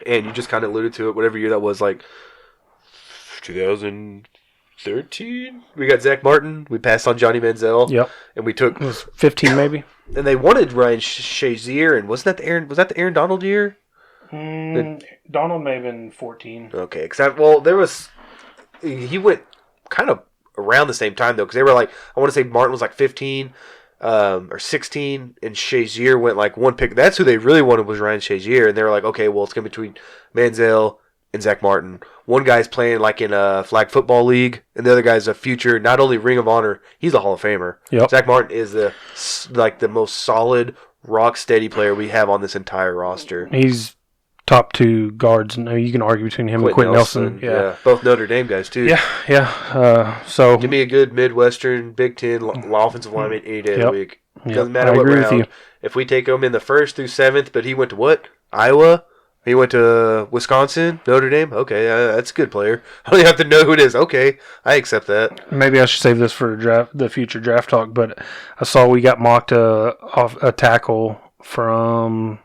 and you just kind of alluded to it. Whatever year that was, like 2013. We got Zach Martin. We passed on Johnny Manziel. Yep. And we took it was 15 maybe. And they wanted Ryan Shazier, and wasn't that the Aaron? Was that the Aaron Donald year? Donald may have been 14. Okay, he went kind of around the same time though, because they were like, I want to say Martin was like 15 or 16, and Shazier went like one pick. That's who they really wanted, was Ryan Shazier, and they were like, okay, well, it's going to be between Manziel and Zach Martin. One guy's playing like in a flag football league, and the other guy's a future, not only Ring of Honor, he's a Hall of Famer. Yep. Zach Martin is the most solid, rock steady player we have on this entire roster. He's top 2 guards. No, you can argue between him and Quentin Nelson. Yeah, both Notre Dame guys too. Yeah. So give me a good Midwestern Big Ten offensive lineman any day of the week. Doesn't matter what round. If we take him in the 1st through 7th, but he went to what? Iowa. He went to Wisconsin, Notre Dame. Okay, that's a good player. I don't even have to know who it is. Okay, I accept that. Maybe I should save this for the future draft talk. But I saw we got mocked off a tackle from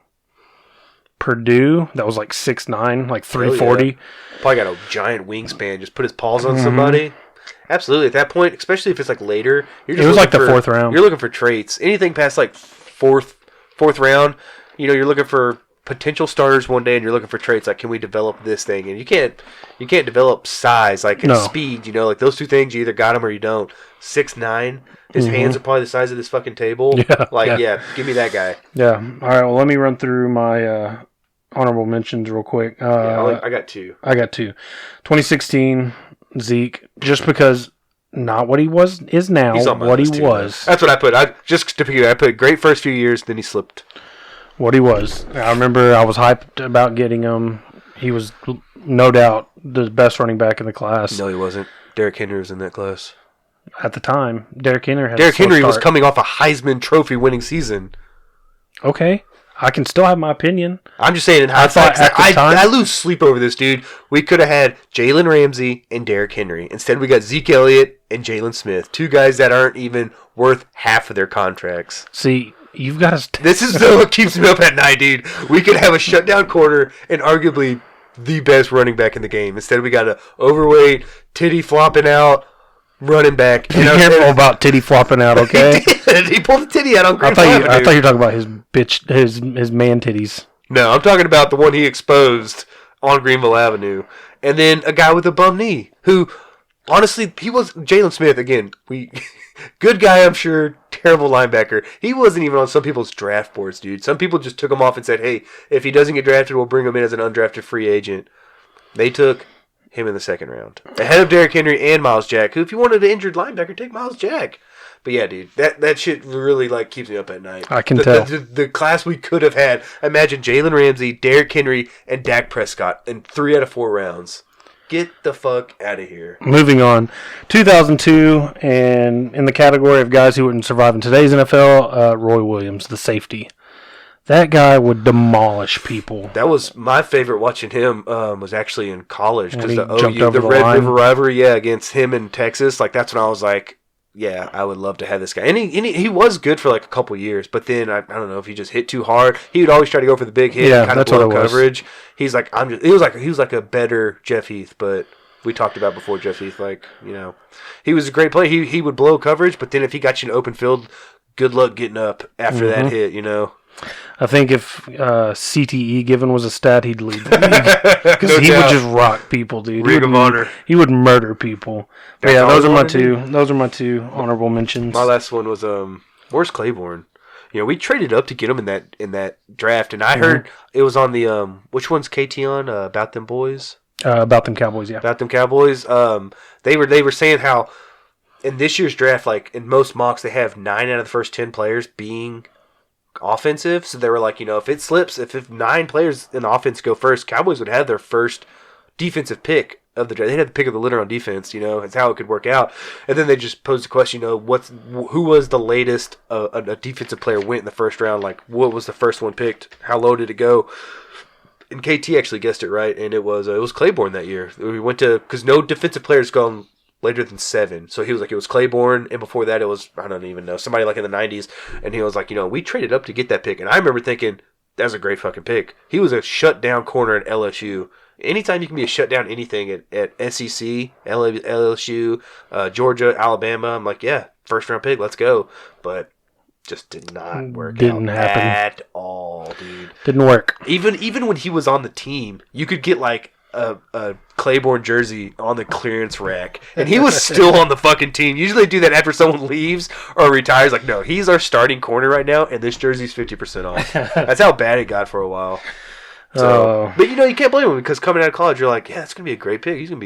Purdue that was like 6'9", like 340. Yeah. Probably got a giant wingspan. Just put his paws on somebody. Absolutely. At that point, especially if it's like later, it was like the 4th round. You're looking for traits. Anything past like fourth round, you're looking for potential starters one day, and you're looking for traits like, can we develop this thing? And you can't develop size like speed. Like those two things, you either got them or you don't. 6'9", his hands are probably the size of this fucking table. Yeah, give me that guy. Yeah. All right. Well, let me run through my honorable mentions real quick. I got 2. 2016 Zeke, just because not what he is now, what he was. That's what I put. I put great first few years, then he slipped. What he was. I remember I was hyped about getting him. He was no doubt the best running back in the class. No, he wasn't. Derrick Henry was in that class. At the time, Derrick Henry was coming off a Heisman Trophy winning season. Okay. I can still have my opinion. I'm just saying, in hindsight, I lose sleep over this, dude. We could have had Jalen Ramsey and Derrick Henry. Instead, we got Zeke Elliott and Jalen Smith. 2 guys that aren't even worth half of their contracts. See, you've got to... This is what keeps me up at night, dude. We could have a shutdown corner and arguably the best running back in the game. Instead, we got an overweight, titty flopping out running back. Be careful about titty flopping out, okay? He pulled the titty out on Greenville Avenue. I thought you were talking about his man titties. No, I'm talking about the one he exposed on Greenville Avenue. And then a guy with a bum knee who, honestly, he was Jalen Smith, again, good guy, I'm sure, terrible linebacker. He wasn't even on some people's draft boards, dude. Some people just took him off and said, hey, if he doesn't get drafted, we'll bring him in as an undrafted free agent. They took him in the 2nd round. Ahead of Derrick Henry and Miles Jack, who, if you wanted an injured linebacker, take Miles Jack. But yeah, dude, that shit really keeps me up at night. I can tell. The class we could have had. Imagine Jalen Ramsey, Derrick Henry, and Dak Prescott in 3 out of 4 rounds. Get the fuck out of here. Moving on. 2002, and in the category of guys who wouldn't survive in today's NFL, Roy Williams, the safety. That guy would demolish people. That was my favorite watching him. Was actually in college When because he the jumped OU, over the the Red line. River rivalry, against him in Texas. Like that's when I was like, yeah, I would love to have this guy. And he was good for like a couple years, but then I don't know if he just hit too hard. He would always try to go for the big hit, Yeah, and kind of that's what blow it was. coverage. He's like he was like a better Jeff Heath, but we talked about before Jeff Heath. Like he was a great player. He would blow coverage, but then if he got you in open field, good luck getting up after that hit. I think if CTE given was a stat, he'd lead the league because No he doubt. would just rock people, dude. Ring of honor. He would murder people. But That's yeah, all those we are my wanna two. do. Those are my two honorable mentions. My last one was where's Claiborne? We traded up to get him in that draft, and I heard it was on the which one's KT on about them boys. About them Cowboys, yeah. About them Cowboys. They were saying how in this year's draft, like in most mocks, they have 9 out of the first 10 players being offensive. So they were like, if it slips, if 9 players in offense go first, Cowboys would have their first defensive pick of the draft. They'd have the pick of the litter on defense. It's how it could work out. And then they just posed the question, who was the latest a defensive player went in the first round? Like, what was the first one picked? How low did it go? And KT actually guessed it right, and it was Claiborne that year. We went to because no defensive players gone later than 7, so he was like it was Claiborne, and before that it was I don't even know somebody like in the 90s, and he was like we traded up to get that pick, and I remember thinking that was a great fucking pick. He was a shutdown corner at LSU. Anytime you can be a shutdown anything at SEC, LSU, Georgia, Alabama, I'm like first round pick, let's go, but. Just did not work Didn't out happen. at all, dude. Didn't work. Even when he was on the team, you could get like a Claiborne jersey on the clearance rack, and he was still on the fucking team. Usually they do that after someone leaves or retires. Like, no, he's our starting corner right now, and this jersey's 50% off. That's how bad it got for a while. So, but you can't blame him because coming out of college, you're like, it's gonna be a great pick. He's gonna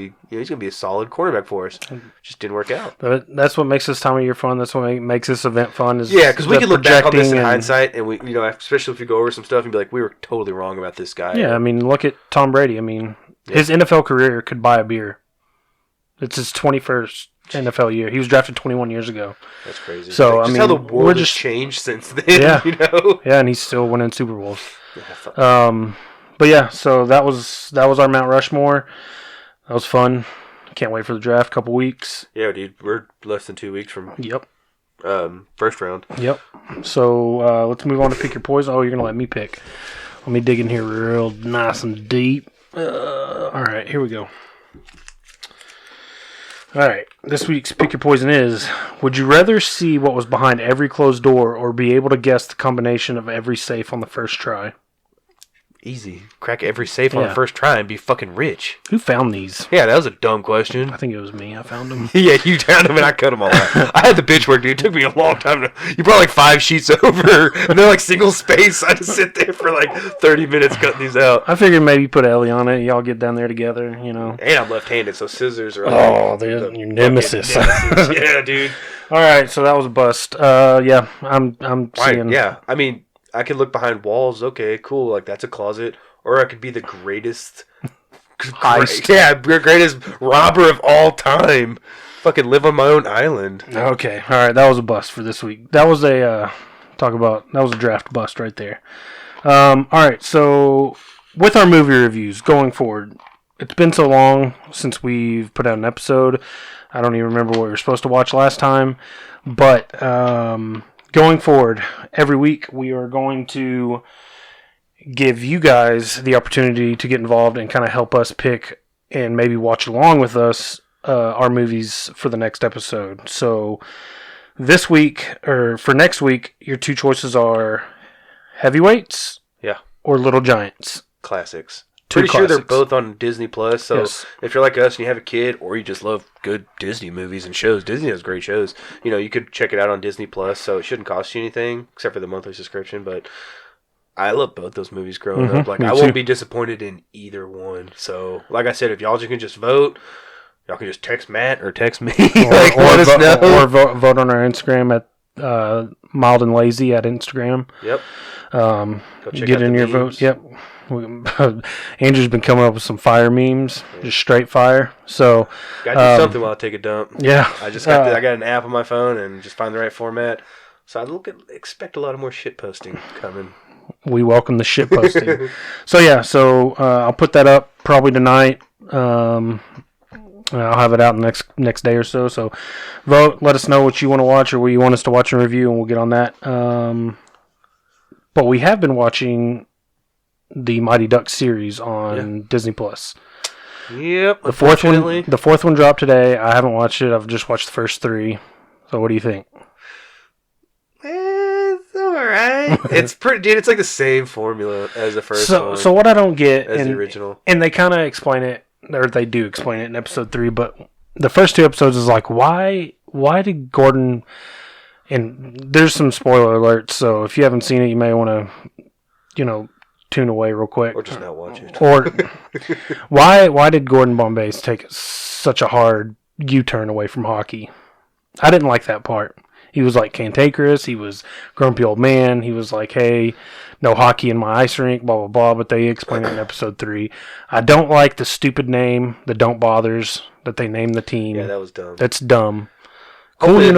be a solid quarterback for us. Just didn't work out. But that's what makes this time of year fun. That's what makes this event fun. Is because we can look back on this in projecting hindsight, and we, especially if we go over some stuff and be like, we were totally wrong about this guy. Yeah, I mean, look at Tom Brady. I mean, his NFL career could buy a beer. It's his 21st NFL year. He was drafted 21 years ago. That's crazy. So like, I mean, how the world we're has just changed since then. Yeah. Yeah, and he's still winning Super Bowls. Yeah, But yeah, so that was our Mount Rushmore. That was fun. Can't wait for the draft. Couple weeks. yeah, dude. We're less than 2 weeks from Yep. first round. Yep. So let's move on to pick your poison. Oh, you're gonna let me pick. Let me dig in here real nice and deep. All right, here we go. All right, this week's pick your poison is: would you rather see what was behind every closed door, or be able to guess the combination of every safe on the first try? Easy. Crack every safe on the first try and be fucking rich. Who found these? Yeah, that was a dumb question. I think it was me. I found them. Yeah, you found them and I cut them all out. I had the bitch work, dude. It took me a long time to. You brought like 5 sheets over, and they're like single space. I just sit there for like 30 minutes cutting these out. I figured maybe put Ellie on it. Y'all get down there together, And I'm left-handed, so scissors are. Oh, they're your nemesis. Yeah, dude. All right, so that was a bust. Yeah, I'm Right, seeing. yeah. I mean, I could look behind walls. Okay, cool. Like that's a closet, or I could be the greatest Heist. greatest robber of all time. Fucking live on my own island. Okay, all right, that was a bust for this week. That was a that was a draft bust right there. All right, so with our movie reviews going forward, it's been so long since we've put out an episode. I don't even remember what we were supposed to watch last time, but going forward, every week we are going to give you guys the opportunity to get involved and kind of help us pick and maybe watch along with us our movies for the next episode. So this week, or for next week, your two choices are Heavyweights or Little Giants. Classics. Two Pretty sure they're classics. both on Disney Plus. So Yes. if you're like us and you have a kid, or you just love good Disney movies and shows, Disney has great shows. You could check it out on Disney Plus. So it shouldn't cost you anything except for the monthly subscription. But I love both those movies growing up. Like me I too. won't be disappointed in either one. So like I said, if y'all just can just vote, y'all can just text Matt or text me. Like let us know. Or vote on our Instagram at Mild and Lazy at Instagram. Yep. Go check get out in the your memes. vote. Yep. Andrew's been coming up with some fire memes, just straight fire. So Gotta do something while I take a dump. yeah, I just got I got an app on my phone and just find the right format. So I expect a lot of more shit posting coming. we welcome the shit posting. So I'll put that up probably tonight. I'll have it out next day or so. So vote. Let us know what you want to watch or what you want us to watch and review, and we'll get on that. But we have been watching the Mighty Ducks series on Disney Plus. Yep. The fourth one dropped today. I haven't watched it. I've just watched the first 3. So what do you think? It's alright. It's pretty, dude. It's like the same formula as the first one. So what I don't get, as the original, and they kind of explain it, or they do explain it in episode 3. But the first 2 episodes is like, why did Gordon? And there's some spoiler alerts. So if you haven't seen it, you may want to, tune away real quick, or just not watch it. Or why did Gordon Bombay take such a hard U-turn away from hockey? I didn't like that part. He was like cantankerous. He was grumpy old man. He was like, hey, no hockey in my ice rink, blah, blah, blah. But they explain it in episode 3. I don't like the stupid name, the Don't Bothers, that they named the team. Yeah, that was dumb. That's dumb. Hopefully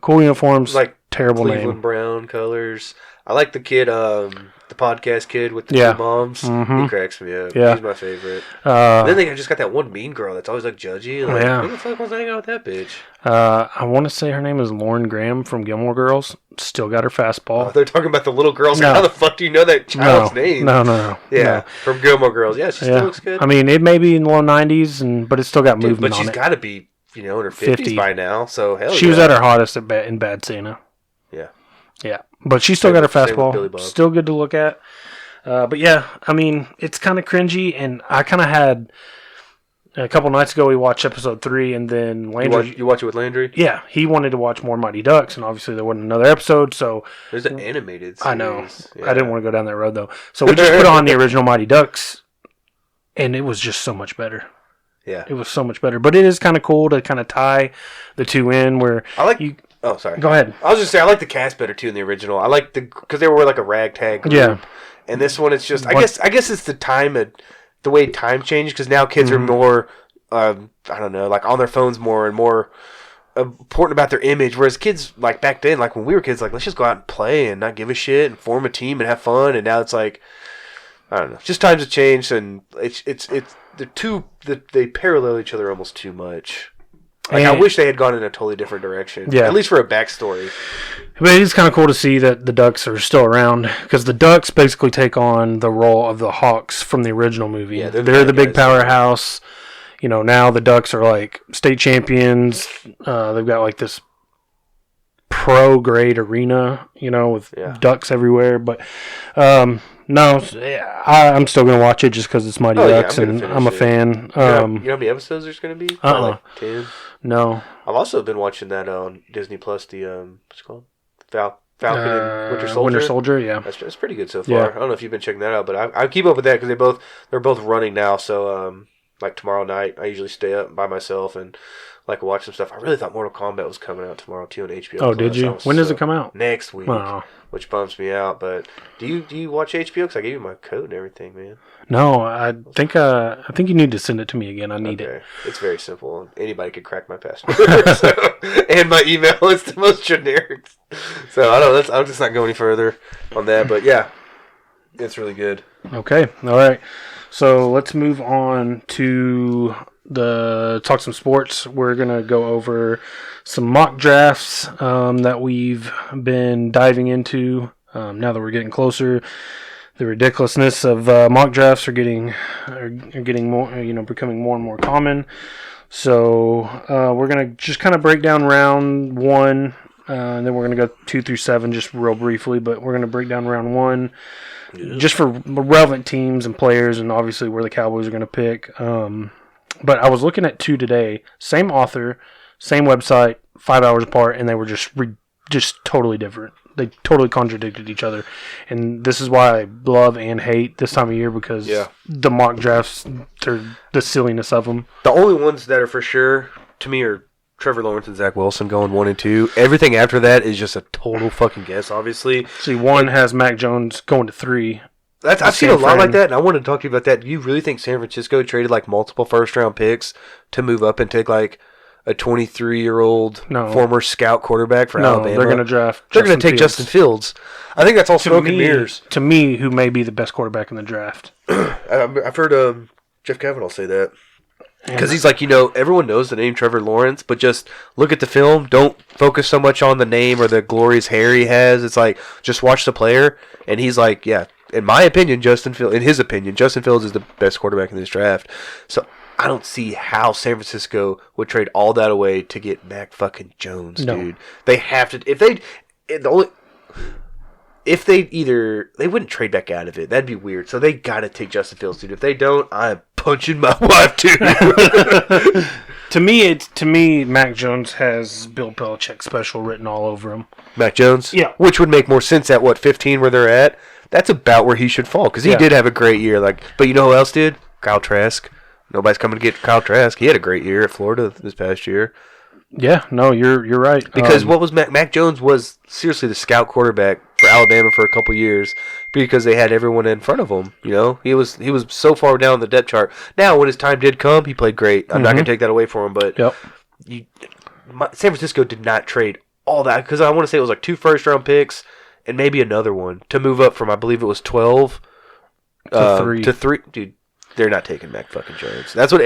Cool uniforms, like terrible Cleveland name. Brown colors. I like the kid, the podcast kid with the 2 moms. Mm-hmm. He cracks me up. Yeah. He's my favorite. Then they just got that one mean girl that's always like judgy. Like, yeah. Who the fuck wants to hang out with that bitch? I want to say her name is Lauren Graham from Gilmore Girls. Still got her fastball. Oh, they're talking about the little girls. No. How the fuck do you know that child's name? No. Yeah, No. from Gilmore Girls. Yeah, she still looks good. I mean, it may be in the low 90s, but it's still got movement but on she's it. got to be, in her 50s by now. So hell she was at her hottest in Bad Santa. Yeah. Yeah. But she still got her fastball. Bob. Still good to look at. But yeah, I mean, it's kind of cringy, and I kind of had a couple nights ago we watched episode 3, and then Landry. You watch it with Landry? Yeah, he wanted to watch more Mighty Ducks, and obviously there wasn't another episode, so there's an animated series. I know. Yeah. I didn't want to go down that road though, so we just put on the original Mighty Ducks, and it was just so much better. Yeah, it was so much better. But it is kind of cool to kind of tie the 2 in. Where I like you. Oh, sorry. Go ahead. I was just saying I like the cast better too in the original. I like because they were like a ragtag group. Yeah. And this one, it's just I guess it's the way time changed because now kids are more I don't know, like on their phones more and more important about their image. Whereas kids like back then, like when we were kids, like let's just go out and play and not give a shit and form a team and have fun. And now it's like I don't know, just times have changed and it's they parallel each other almost too much. Like, I wish they had gone in a totally different direction. Yeah. At least for a backstory. But it is kind of cool to see that the Ducks are still around because the Ducks basically take on the role of the Hawks from the original movie. Yeah, they're the big powerhouse. Now the Ducks are like state champions. They've got like this pro grade arena, with ducks everywhere. But no, I'm still going to watch it just because it's Mighty Ducks and I'm a fan. You know how many episodes there's going to be? Like 10? No. I've also been watching that on Disney Plus, the, what's it called? Falcon and Winter Soldier. Winter Soldier, yeah. That's pretty good so far. Yeah. I don't know if you've been checking that out, but I keep up with that because they're both running now. So, like tomorrow night, I usually stay up by myself and watch some stuff. I really thought Mortal Kombat was coming out tomorrow too on HBO. Oh, did you? When does it come out? Next week. Wow. Which bumps me out. But do you watch HBO? Because I gave you my code and everything, man. No, I think you need to send it to me again. I need it. It's very simple. Anybody could crack my password. And my email is the most generic. So I don't know. I'm just not going any further on that. But yeah, it's really good. Okay. All right. So let's move on to talk some sports. We're going to go over some mock drafts that we've been diving into now that we're getting closer. The ridiculousness of mock drafts are getting more, becoming more and more common. So we're going to just kind of break down round 1, and then we're going to go 2 through 7 just real briefly, but we're going to break down round 1 just for relevant teams and players and obviously where the Cowboys are going to pick. But I was looking at 2 today, same author, same website, 5 hours apart, and they were just totally different. They totally contradicted each other. And this is why I love and hate this time of year because the mock drafts, the silliness of them. The only ones that are for sure, to me, are Trevor Lawrence and Zach Wilson going 1 and 2. Everything after that is just a total fucking guess, obviously. See, 1 has Mac Jones going to 3. I've seen a lot like that, and I wanted to talk to you about that. Do you really think San Francisco traded like multiple first-round picks to move up and take like a 23-year-old No. former scout quarterback for No, Alabama. they're going to draft. They're going to take Justin Fields. I think that's all smoke and mirrors. To me, who may be the best quarterback in the draft. I've heard Jeff Kavanaugh say that. Because he's like, everyone knows the name Trevor Lawrence, but just look at the film. Don't focus so much on the name or the glorious hair he has. It's like, just watch the player. And he's like, yeah, in my opinion, Justin Fields is the best quarterback in this draft. So I don't see how San Francisco would trade all that away to get Mac fucking Jones, dude. They have to. They wouldn't trade back out of it. That'd be weird. So they gotta take Justin Fields, dude. If they don't, I'm punching my wife, dude. To me, Mac Jones has Bill Belichick special written all over him. Mac Jones, yeah, which would make more sense at 15 where they're at. That's about where he should fall because he did have a great year. But you know who else did? Kyle Trask. Nobody's coming to get Kyle Trask. He had a great year at Florida this past year. Yeah, no, you're right. Because what was Mac Jones was seriously the scout quarterback for Alabama for a couple years because they had everyone in front of him. He was so far down the depth chart. Now, when his time did come, he played great. I'm not going to take that away from him, but San Francisco did not trade all that because I want to say it was like 2 first-round picks and maybe another one to move up from, I believe it was 12 to 3. Dude, they're not taking Mac fucking Jones. That's what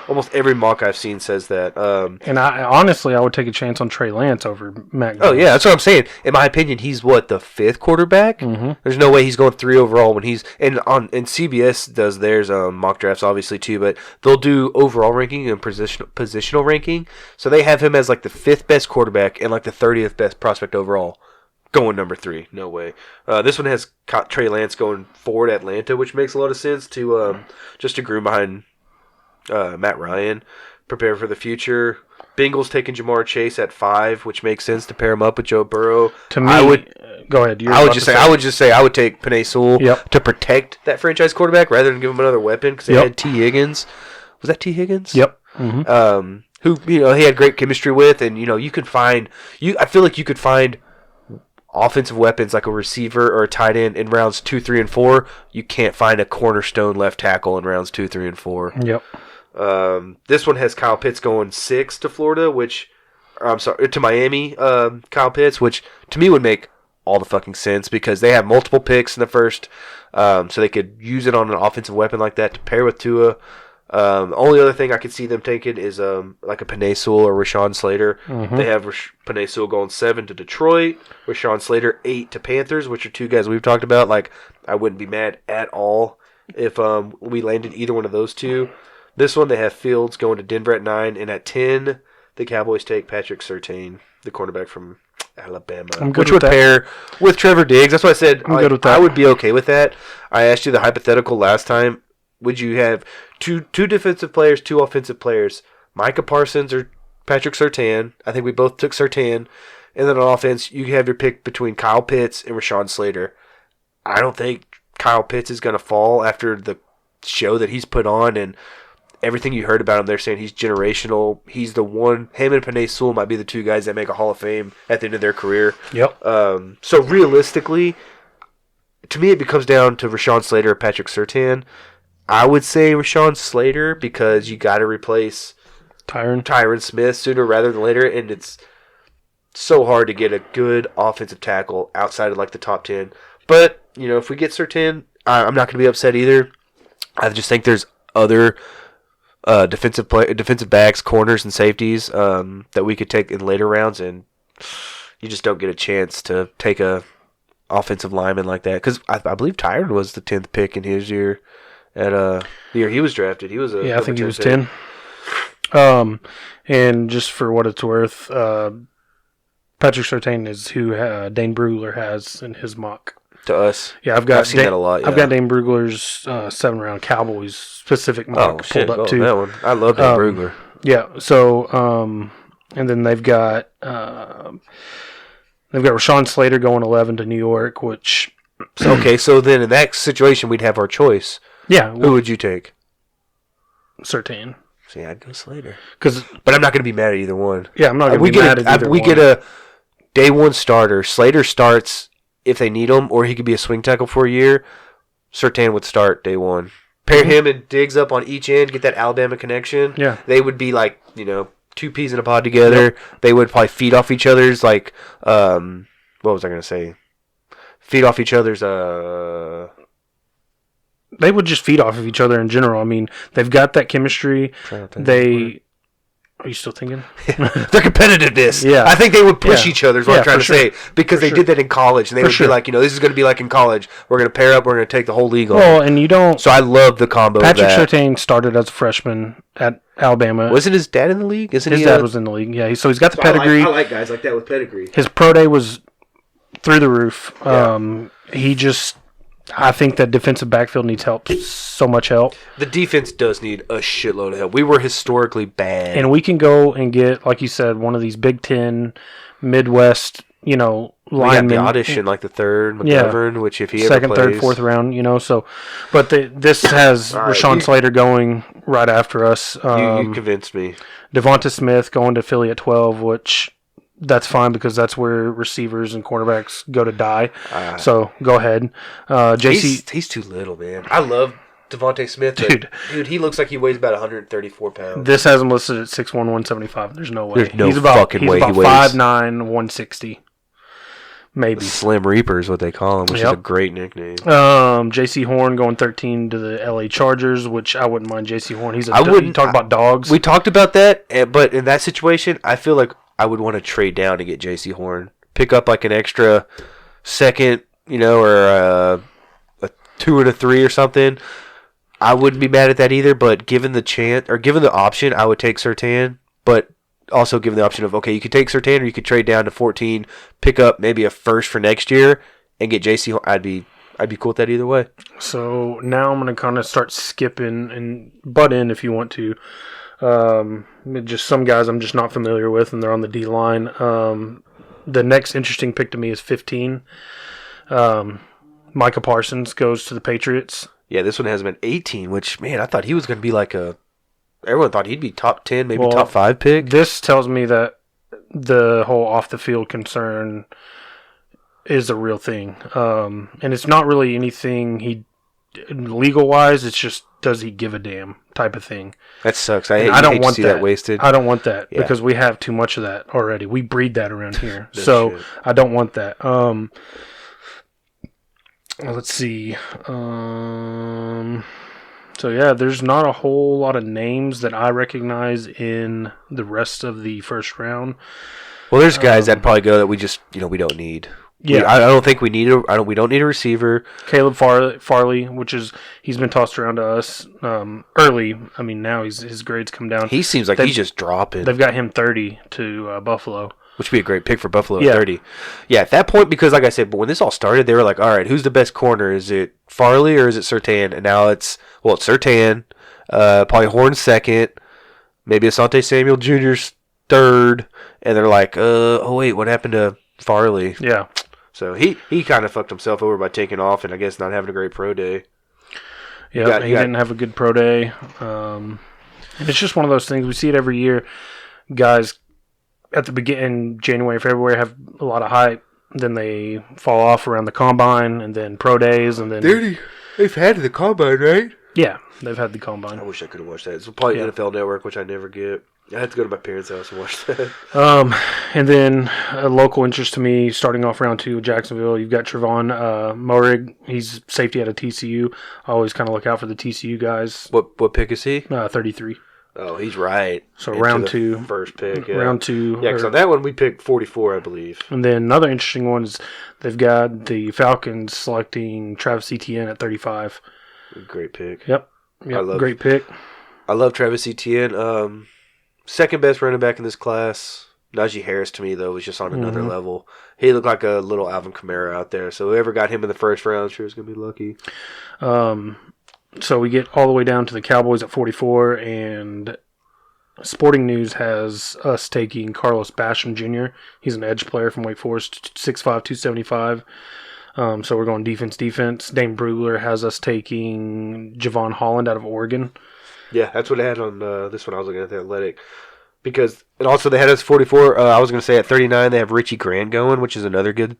almost every mock I've seen says that. And I would take a chance on Trey Lance over Mac Jones. Oh, yeah, that's what I'm saying. In my opinion, he's the 5th quarterback? Mm-hmm. There's no way he's going 3 overall when he's... And CBS does theirs mock drafts, obviously, too, but they'll do overall ranking and positional ranking. So they have him as, the 5th best quarterback and, the 30th best prospect overall. Going number 3, no way. This one has Trey Lance going forward Atlanta, which makes a lot of sense to just to groom behind Matt Ryan, prepare for the future. Bengals taking Jamar Chase at 5, which makes sense to pair him up with Joe Burrow. To me, go ahead. I would take Penei Sewell to protect that franchise quarterback rather than give him another weapon because they had T. Higgins. Was that T. Higgins? Yep. Mm-hmm. Who he had great chemistry with, and you could find I feel like you could find offensive weapons like a receiver or a tight end in rounds 2, 3, and 4. You can't find a cornerstone left tackle in rounds 2, 3, and 4. Yep. This one has Kyle Pitts going 6 to Florida, to Miami. Kyle Pitts, which to me would make all the fucking sense because they have multiple picks in the first, so they could use it on an offensive weapon like that to pair with Tua. The only other thing I could see them taking is like a Penei Sewell or Rashawn Slater. Mm-hmm. They have Penei Sewell going 7 to Detroit, Rashawn Slater 8 to Panthers, which are 2 guys we've talked about. I wouldn't be mad at all if we landed either one of those 2. This one they have Fields going to Denver at 9, and at 10 the Cowboys take Patrick Surtain, the cornerback from Alabama, which would pair with Trevor Diggs. That's why I said I would be okay with that. I asked you the hypothetical last time. Would you have two defensive players, 2 offensive players, Micah Parsons or Patrick Surtain? I think we both took Surtain. And then on offense, you have your pick between Kyle Pitts and Rashawn Slater. I don't think Kyle Pitts is going to fall after the show that he's put on and everything you heard about him. They're saying he's generational. He's the one. Him and Penei Sewell might be the 2 guys that make a Hall of Fame at the end of their career. Yep. So realistically, to me, it becomes down to Rashawn Slater or Patrick Surtain. I would say Rashawn Slater because you got to replace Tyron Smith sooner rather than later, and it's so hard to get a good offensive tackle outside of the top 10. But if we get Surtain, I'm not going to be upset either. I just think there's other defensive backs, corners, and safeties that we could take in later rounds, and you just don't get a chance to take a offensive lineman like that because I believe Tyron was the 10th pick in his year. At the year he was drafted, he was I think he was 10. And just for what it's worth, Patrick Surtain is who Dane Brugler has in his mock. To us, yeah, I've seen that a lot. Yeah. I've got Dane Brugler's 7-round Cowboys specific mock pulled up too. That one, I love Dane Brugler. Yeah, so and then they've got Rashawn Slater going 11 to New York, which so then in that situation we'd have our choice. Yeah. Who would you take? Surtain. See, I'd go Slater. But I'm not going to be mad at either one. Yeah, I'm not going to be mad at either one. We get a day 1 starter. Slater starts if they need him, or he could be a swing tackle for a year. Surtain would start day 1. Pair him and Diggs up on each end, get that Alabama connection. Yeah. They would be two peas in a pod together. Yep. They would probably feed off each other's what was I gonna say? Feed off each other's They would just feed off of each other in general. I mean, they've got that chemistry. Are you still thinking? Their competitiveness. Yeah. I think they would push each other is what I'm trying to say. Because they did that in college. And they would be like, this is going to be like in college. We're going to pair up. We're going to take the whole league on. Well, and you don't... So I love the combo Patrick of that. Surtain started as a freshman at Alabama. Wasn't his dad in the league? His dad was in the league, yeah. So he's got the pedigree. I like guys like that with pedigree. His pro day was through the roof. Yeah. I think that defensive backfield needs help, so much help. The defense does need a shitload of help. We were historically bad. And we can go and get, like you said, one of these Big Ten, Midwest, linemen. We got the audition, like the third, McGovern, which if he second, ever plays. Third, fourth round, so. But this has Rashawn Slater going right after us. You convinced me. Devonta Smith going to Philly at 12, which... That's fine because that's where receivers and cornerbacks go to die. So go ahead. JC, he's too little, man. I love Devontae Smith. Dude, he looks like he weighs about 134 pounds. This has him listed at 6'1", 175. There's no way. There's no fucking way he weighs. 5'9", 160. Maybe. The Slim Reaper is what they call him, which is a great nickname. JC Horn going 13 to the LA Chargers, which I wouldn't mind JC Horn. He's you talk about dogs. We talked about that, but in that situation, I feel like I would want to trade down to get J.C. Horn. Pick up like an extra second, or a 2 and a 3 or something. I wouldn't be mad at that either, but given the chance, or given the option, I would take Surtain. But also given the option of, okay, you could take Surtain or you could trade down to 14, pick up maybe a first for next year, and get J.C. Horn. I'd be cool with that either way. So now I'm going to kind of start skipping and butt in if you want to. Just some guys I'm just not familiar with, and they're on the D line. The next interesting pick to me is 15. Micah Parsons goes to the Patriots. Yeah, this one has him at 18, which, man, I thought he was going to be like everyone thought he'd be top 10, maybe top 5 pick. This tells me that the whole off the field concern is a real thing. And it's not really anything legal wise, it's just does he give a damn type of thing. That sucks. I don't want to see that wasted. I don't want that because we have too much of that already. We breed that around here. So shit. I don't want that. Let's see. So yeah, there's not a whole lot of names that I recognize in the rest of the first round. Well, there's guys that probably go that we just we don't need. Yeah, I don't think we need we don't need a receiver. Caleb Farley, he's been tossed around to us early. I mean, now his grades come down. He seems like he's just dropping. They've got him 30 to Buffalo, which would be a great pick for Buffalo at 30. Yeah, at that point, because like I said, but when this all started, they were like, all right, who's the best corner? Is it Farley or is it Surtain? And now it's Surtain, probably Horn second, maybe Asante Samuel Jr.'s third, and they're like, oh wait, what happened to Farley? Yeah. So he kind of fucked himself over by taking off and I guess not having a great pro day. Yeah, he didn't have a good pro day. And it's just one of those things. We see it every year. Guys at the beginning, January, February, have a lot of hype. Then they fall off around the combine and then pro days. And then they've had the combine, right? Yeah, they've had the combine. I wish I could have watched that. It's probably NFL Network, which I never get. I had to go to my parents' house and watch that. And then a local interest to me, starting off round 2 with Jacksonville, you've got Trevon Moehrig. He's safety out of TCU. I always kind of look out for the TCU guys. What pick is he? 33. Oh, he's right. So round 2. First pick, yeah. Round 2. Yeah, because on that one we picked 44, I believe. And then another interesting one is they've got the Falcons selecting Travis Etienne at 35. Great pick. Yep. Great pick. I love Travis Etienne. Second best running back in this class. Najee Harris, to me, though, was just on another level. He looked like a little Alvin Kamara out there. So whoever got him in the first round, sure is going to be lucky. So we get all the way down to the Cowboys at 44, and Sporting News has us taking Carlos Basham Jr. He's an edge player from Wake Forest, 6'5", 275. So we're going defense. Dane Brugler has us taking Javon Holland out of Oregon. Yeah, that's what I had on this one. I was looking at the Athletic. And also they had us 44. I was going to say at 39 they have Richie Grant going, which is another good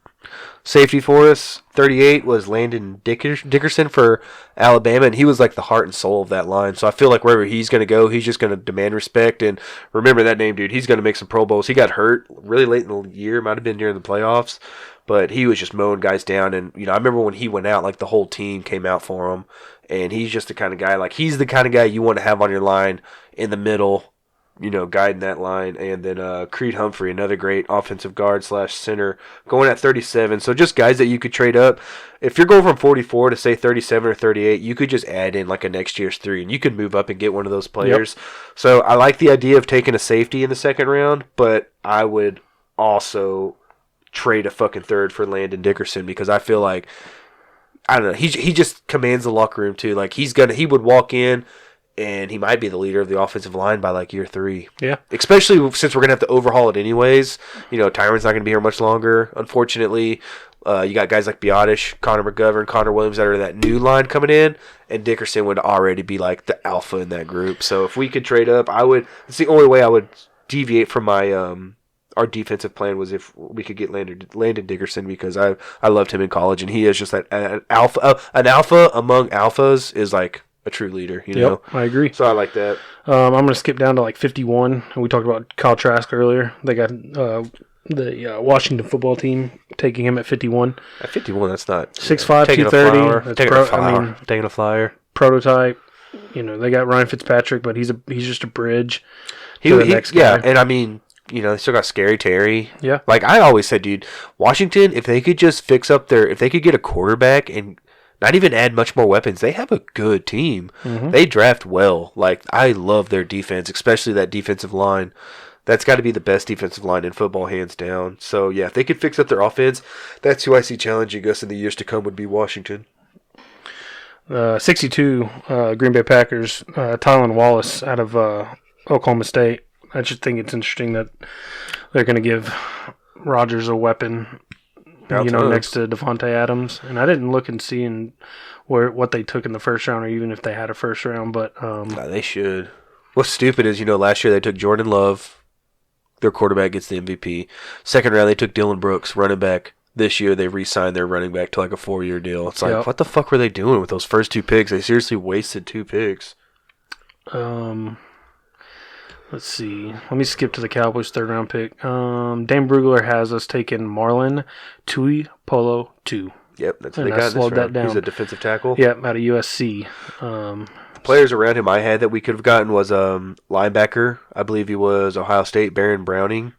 safety for us. 38 was Landon Dickerson for Alabama, and he was like the heart and soul of that line. So I feel like wherever he's going to go, he's just going to demand respect. And remember that name, dude. He's going to make some Pro Bowls. He got hurt really late in the year, might have been during the playoffs, but he was just mowing guys down. And I remember when he went out, like the whole team came out for him. And he's just the kind of guy, like he's the kind of guy you want to have on your line in the middle, guiding that line. And then Creed Humphrey, another great offensive guard / center, going at 37. So just guys that you could trade up. If you're going from 44 to say 37 or 38, you could just add in like a next year's 3, and you could move up and get one of those players. Yep. So I like the idea of taking a safety in the second round, but I would also trade a fucking third for Landon Dickerson, because I feel like, I don't know, he just commands the locker room too. Like he would walk in and he might be the leader of the offensive line by like year 3. Yeah. Especially since we're gonna have to overhaul it anyways. Tyron's not gonna be here much longer, unfortunately. You got guys like Biotish, Connor McGovern, Connor Williams that are that new line coming in, and Dickerson would already be like the alpha in that group. So if we could trade up, it's the only way I would deviate from my our defensive plan was if we could get Landon Dickerson, because I loved him in college, and he is just an alpha among alphas, is like a true leader. Yep, I agree. So I like that. I'm going to skip down to like 51. We talked about Kyle Trask earlier. They got the Washington football team taking him at 51. At 51, that's not 6'5", 230. Taking a flyer. Prototype. They got Ryan Fitzpatrick, but he's just a bridge to the next guy. Yeah, and I mean, they still got Scary Terry. Yeah. Like I always said, dude, Washington, if they could just if they could get a quarterback and not even add much more weapons, they have a good team. Mm-hmm. They draft well. Like, I love their defense, especially that defensive line. That's got to be the best defensive line in football, hands down. So, yeah, if they could fix up their offense, that's who I see challenging us in the years to come would be Washington. 62, Green Bay Packers, Tylan Wallace out of Oklahoma State. I just think it's interesting that they're going to give Rodgers a weapon, next to Devontae Adams. And I didn't look and see what they took in the first round, or even if they had a first round. But they should. What's stupid is, last year they took Jordan Love. Their quarterback gets the MVP. Second round, they took Dylan Brooks, running back. This year, they re-signed their running back to like a 4-year deal. It's like, What the fuck were they doing with those first 2 picks? They seriously wasted 2 picks. Let's see. Let me skip to the Cowboys' 3rd-round pick. Dan Brugler has us taking Marlon Tui Polo 2. Yep, that's what they got this round. He's a defensive tackle. Yep, out of USC. Players around him I had that we could have gotten was linebacker. I believe he was Ohio State, Baron Browning.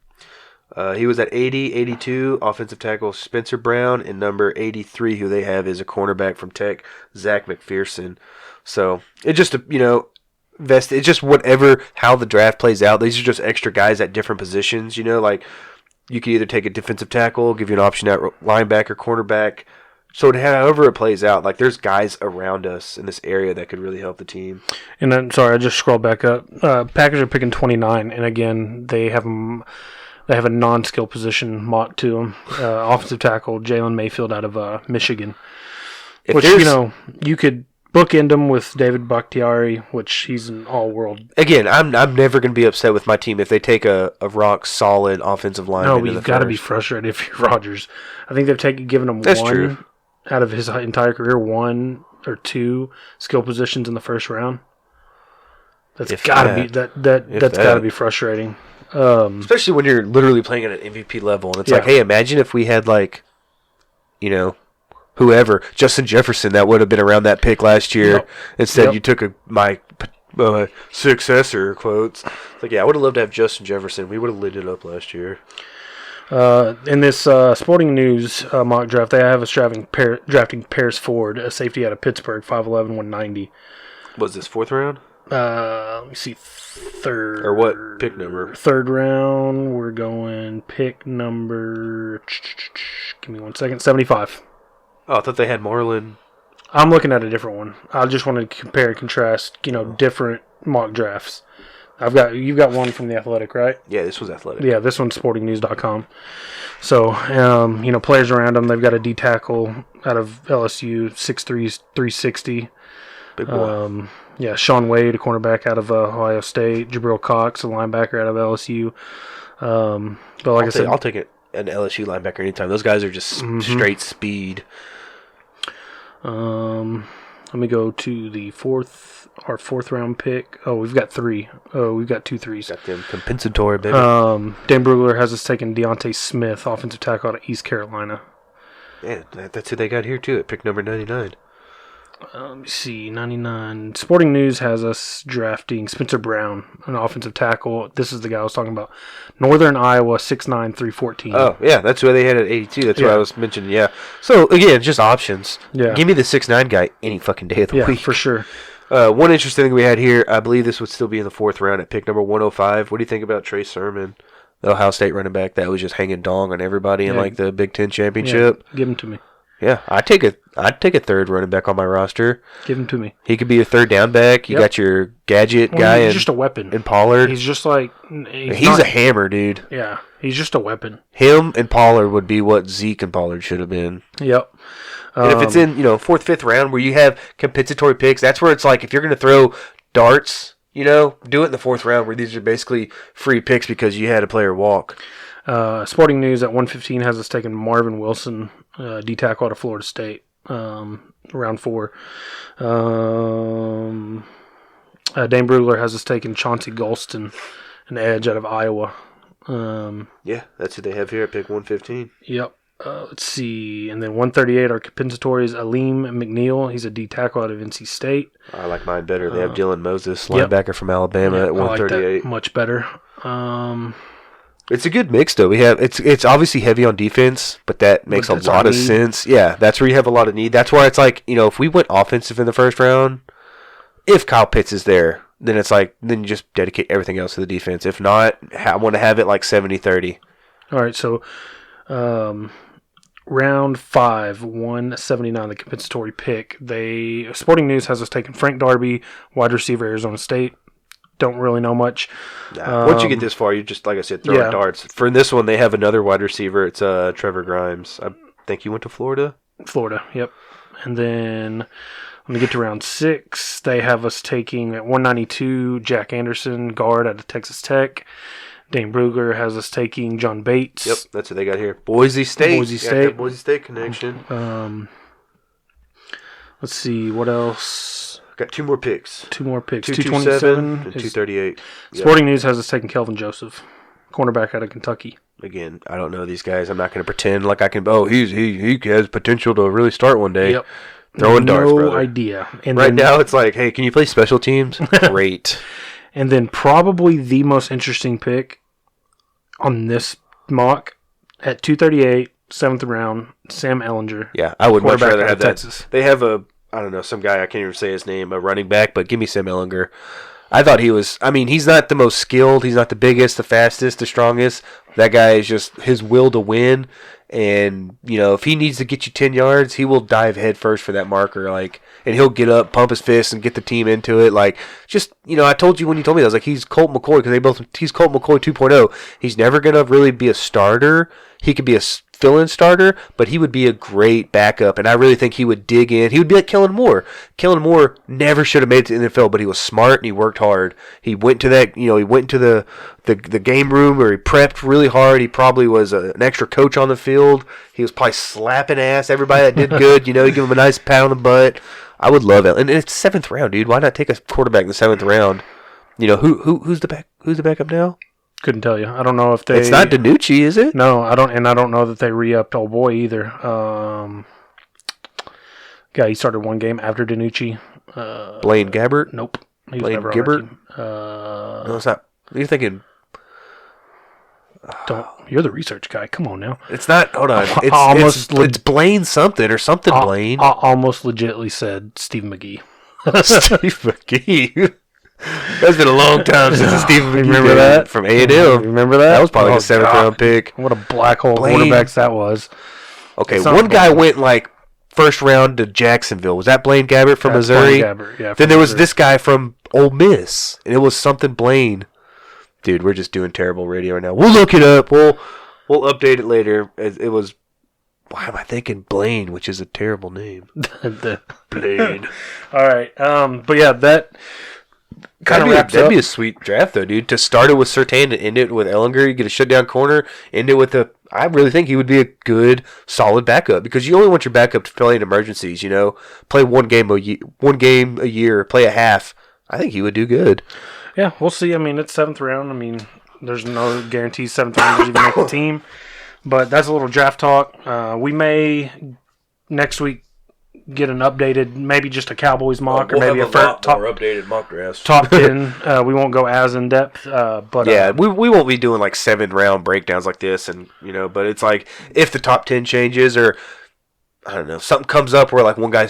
He was at 80, 82, offensive tackle Spencer Brown, and number 83, who they have is a cornerback from Tech, Zach McPherson. So it just, it's just how the draft plays out. These are just extra guys at different positions. Like you could either take a defensive tackle, give you an option at linebacker, cornerback. So however it plays out, like there's guys around us in this area that could really help the team. And then, sorry, I just scrolled back up. Packers are picking 29, and again, they have a non-skill position mocked to them. Offensive tackle Jalen Mayfield out of Michigan. You could bookend him with David Bakhtiari, which he's an all-world. Again, I'm never going to be upset with my team if they take a rock-solid offensive line. No, but you've got to be frustrated if you're Rodgers. I think they've given him That's true. Out of his entire career, 1 or 2 skill positions in the first round. That's got to be frustrating. Especially when you're literally playing at an MVP level, and it's like, hey, imagine if we had whoever, Justin Jefferson, that would have been around that pick last year. Yep. Instead, you took my successor quotes. It's like, I would have loved to have Justin Jefferson. We would have lit it up last year. In this Sporting News mock draft, they have us drafting Paris Ford, a safety out of Pittsburgh, 5'11", 190. Was this 4th round? Let me see, 3rd. Or what pick number? 3rd round, we're going pick number, give me 1 second, 75. Oh, I thought they had Marlon. I'm looking at a different one. I just want to compare and contrast, different mock drafts. You've got one from The Athletic, right? Yeah, this was Athletic. Yeah, this one's sportingnews.com. So, players around them, they've got a D tackle out of LSU, 6'3", 360. Big boy. Sean Wade, a cornerback out of Ohio State. Jabril Cox, a linebacker out of LSU. But like I said, I'll take an LSU linebacker anytime. Those guys are just straight speed. Let me go to the our fourth round pick. Oh, we've got 3. Oh, we've got 2 threes. Got them compensatory, baby. Dan Brugler has us taking Deontay Smith, offensive tackle out of East Carolina. Yeah, that's who they got here, too, at pick number 99. Let me see, 99. Sporting News has us drafting Spencer Brown, an offensive tackle. This is the guy I was talking about. Northern Iowa, 6'9", 314. Oh, yeah, that's who they had at 82. That's what I was mentioning, yeah. So, again, just options. Yeah. Give me the 6'9" guy any fucking day of the week. Yeah, for sure. One interesting thing we had here, I believe this would still be in the 4th round at pick number 105. What do you think about Trey Sermon, the Ohio State running back that was just hanging dong on everybody in like the Big Ten championship? Yeah, give him to me. Yeah, I'd take a third running back on my roster. Give him to me. He could be a third down back. You got your gadget guy. He's just a weapon. And Pollard. He's just like... He's a hammer, dude. Yeah, he's just a weapon. Him and Pollard would be what Zeke and Pollard should have been. Yep. And if it's in, 4th, 5th round where you have compensatory picks, that's where it's like if you're going to throw darts, do it in the 4th round where these are basically free picks because you had a player walk. Sporting News at 115 has us taking Marvin Wilson, D-tackle out of Florida State, round 4. Dane Brugler has us taking Chauncey Golston, an edge out of Iowa. Yeah, that's who they have here at pick 115. Yep. Let's see. And then 138, our compensatory is Aleem McNeil. He's a D-tackle out of NC State. I like mine better. They have Dylan Moses, linebacker from Alabama at 138. I like that much better. It's a good mix, though. It's obviously heavy on defense, but that makes a lot of sense. Yeah, that's where you have a lot of need. That's why it's like, if we went offensive in the 1st round, if Kyle Pitts is there, then it's like, then you just dedicate everything else to the defense. If not, I want to have it like 70-30. All right, so round 5, 179, the compensatory pick. Sporting News has us taking Frank Darby, wide receiver, Arizona State. Don't really know much. Once you get this far, you just, like I said, throw darts. For this one, they have another wide receiver. It's Trevor Grimes. I think he went to Florida. Florida, yep. And then when we get to round 6, they have us taking at 192 Jack Anderson, guard out of Texas Tech. Dane Brugler has us taking John Bates. Yep, that's what they got here. Boise State. Boise State connection. Let's see, what else? Got 2 more picks. 227 and 238. Sporting News has us taking Kelvin Joseph, cornerback out of Kentucky. Again, I don't know these guys. I'm not going to pretend like I can. Oh, he has potential to really start one day. Yep. Throwing darts, brother. No idea. And right now, it's like, hey, can you play special teams? Great. And then probably the most interesting pick on this mock at 238, 7th round, Sam Ehlinger. Yeah, I would much rather have that. Texas. They have some guy, I can't even say his name, a running back, but give me Sam Ehlinger. I thought he was, he's not the most skilled. He's not the biggest, the fastest, the strongest. That guy is just his will to win. And, if he needs to get you 10 yards, he will dive head first for that marker. And he'll get up, pump his fist, and get the team into it. I told you when you told me that, I was like, he's Colt McCoy, because he's Colt McCoy 2.0. He's never going to really be a starter. He could be a fill-in starter, but he would be a great backup, and I really think he would dig in. He would be like Kellen Moore. Kellen Moore never should have made it to the NFL, but he was smart and he worked hard. He went to that, he went to the game room where he prepped really hard. He probably was an extra coach on the field. He was probably slapping ass everybody that did good. He give him a nice pat on the butt. I would love it. And it's 7th round, dude. Why not take a quarterback in the 7th round? Who's the backup now? Couldn't tell you. I don't know if they... It's not DiNucci, is it? No, I don't know that they re-upped old boy either. He started one game after DiNucci. Blaine Gabbert? Nope. Blaine Gibbert? No, it's not. You're thinking... You're the research guy. Come on now. It's not... Hold on. It's Blaine something or something Blaine. I almost legitly said Steve McGee. Steve McGee. It's been a long time since Stephen McGee. Remember that? From A&M. Remember that? That was probably a 7th round pick. What a black hole quarterbacks that was. Okay, one guy went 1st round to Jacksonville. Was that Blaine Gabbert from Missouri? Blaine Gabbert, yeah. Then there was this guy from Ole Miss, and it was something Blaine. Dude, we're just doing terrible radio right now. We'll look it up. We'll update it later. It was why am I thinking Blaine, which is a terrible name? Blaine. All right. But yeah, that kind of wraps up. That'd be a sweet draft, though, dude. To start it with Surtain and end it with Ellinger, you get a shutdown corner, end it with a. I really think he would be a good, solid backup because you only want your backup to play in emergencies. You know, play one game a year, play a half. I think he would do good. Yeah, we'll see. I mean, it's 7th round. I mean, there's no guarantee 7th rounders even make the team. But that's a little draft talk. We may next week get an updated, maybe just a Cowboys mock, or maybe a top updated mock drafts. Top 10. We won't go as in depth, but yeah, we won't be doing like 7th-round breakdowns like this, and but it's like if the top 10 changes or I don't know something comes up where like one guy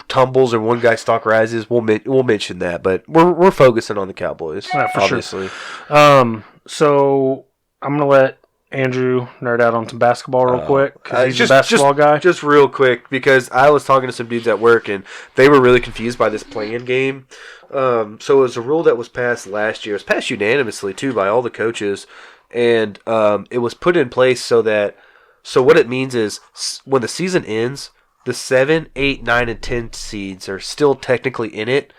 tumbles or one guy's stock rises, we'll mention that. But we're focusing on the Cowboys, obviously. Sure. So I'm gonna let Andrew nerd out on some basketball real quick because he's a basketball guy. Just real quick because I was talking to some dudes at work and they were really confused by this play-in game. So it was a rule that was passed last year. It was passed unanimously too by all the coaches, and it was put in place so what it means is when the season ends, the 7, 8, 9, and 10 seeds are still technically in it.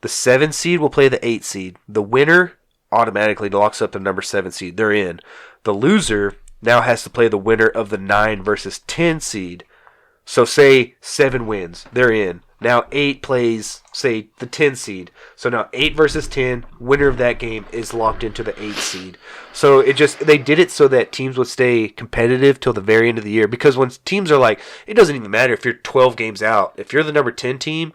The 7 seed will play the 8 seed. The winner automatically locks up the number 7 seed. They're in. The loser now has to play the winner of the 9 versus 10 seed. So say 7 wins. They're in. Now 8 plays, say, the 10 seed. So now 8 versus 10, winner of that game is locked into the 8 seed. So they did it so that teams would stay competitive till the very end of the year. Because when teams are like, it doesn't even matter if you're 12 games out. If you're the number 10 team,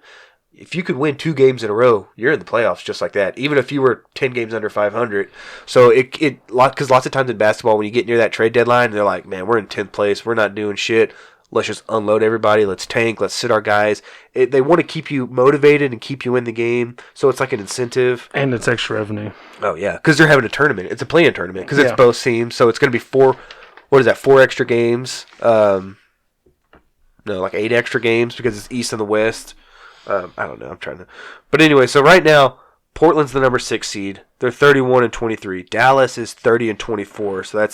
if you could win 2 games in a row, you're in the playoffs just like that. Even if you were 10 games under 500. So because lots of times in basketball, when you get near that trade deadline, they're like, man, we're in 10th place. We're not doing shit. Let's just unload everybody. Let's tank. Let's sit our guys. They want to keep you motivated and keep you in the game. So it's like an incentive. And it's extra revenue. Oh, yeah. Because they're having a tournament. It's a play-in tournament because it's both teams. So it's going to be 4 extra games? Like 8 extra games because it's East and the West. I don't know. I'm trying to. But anyway, so right now, Portland's the number 6 seed. They're 31-23. Dallas is 30-24. So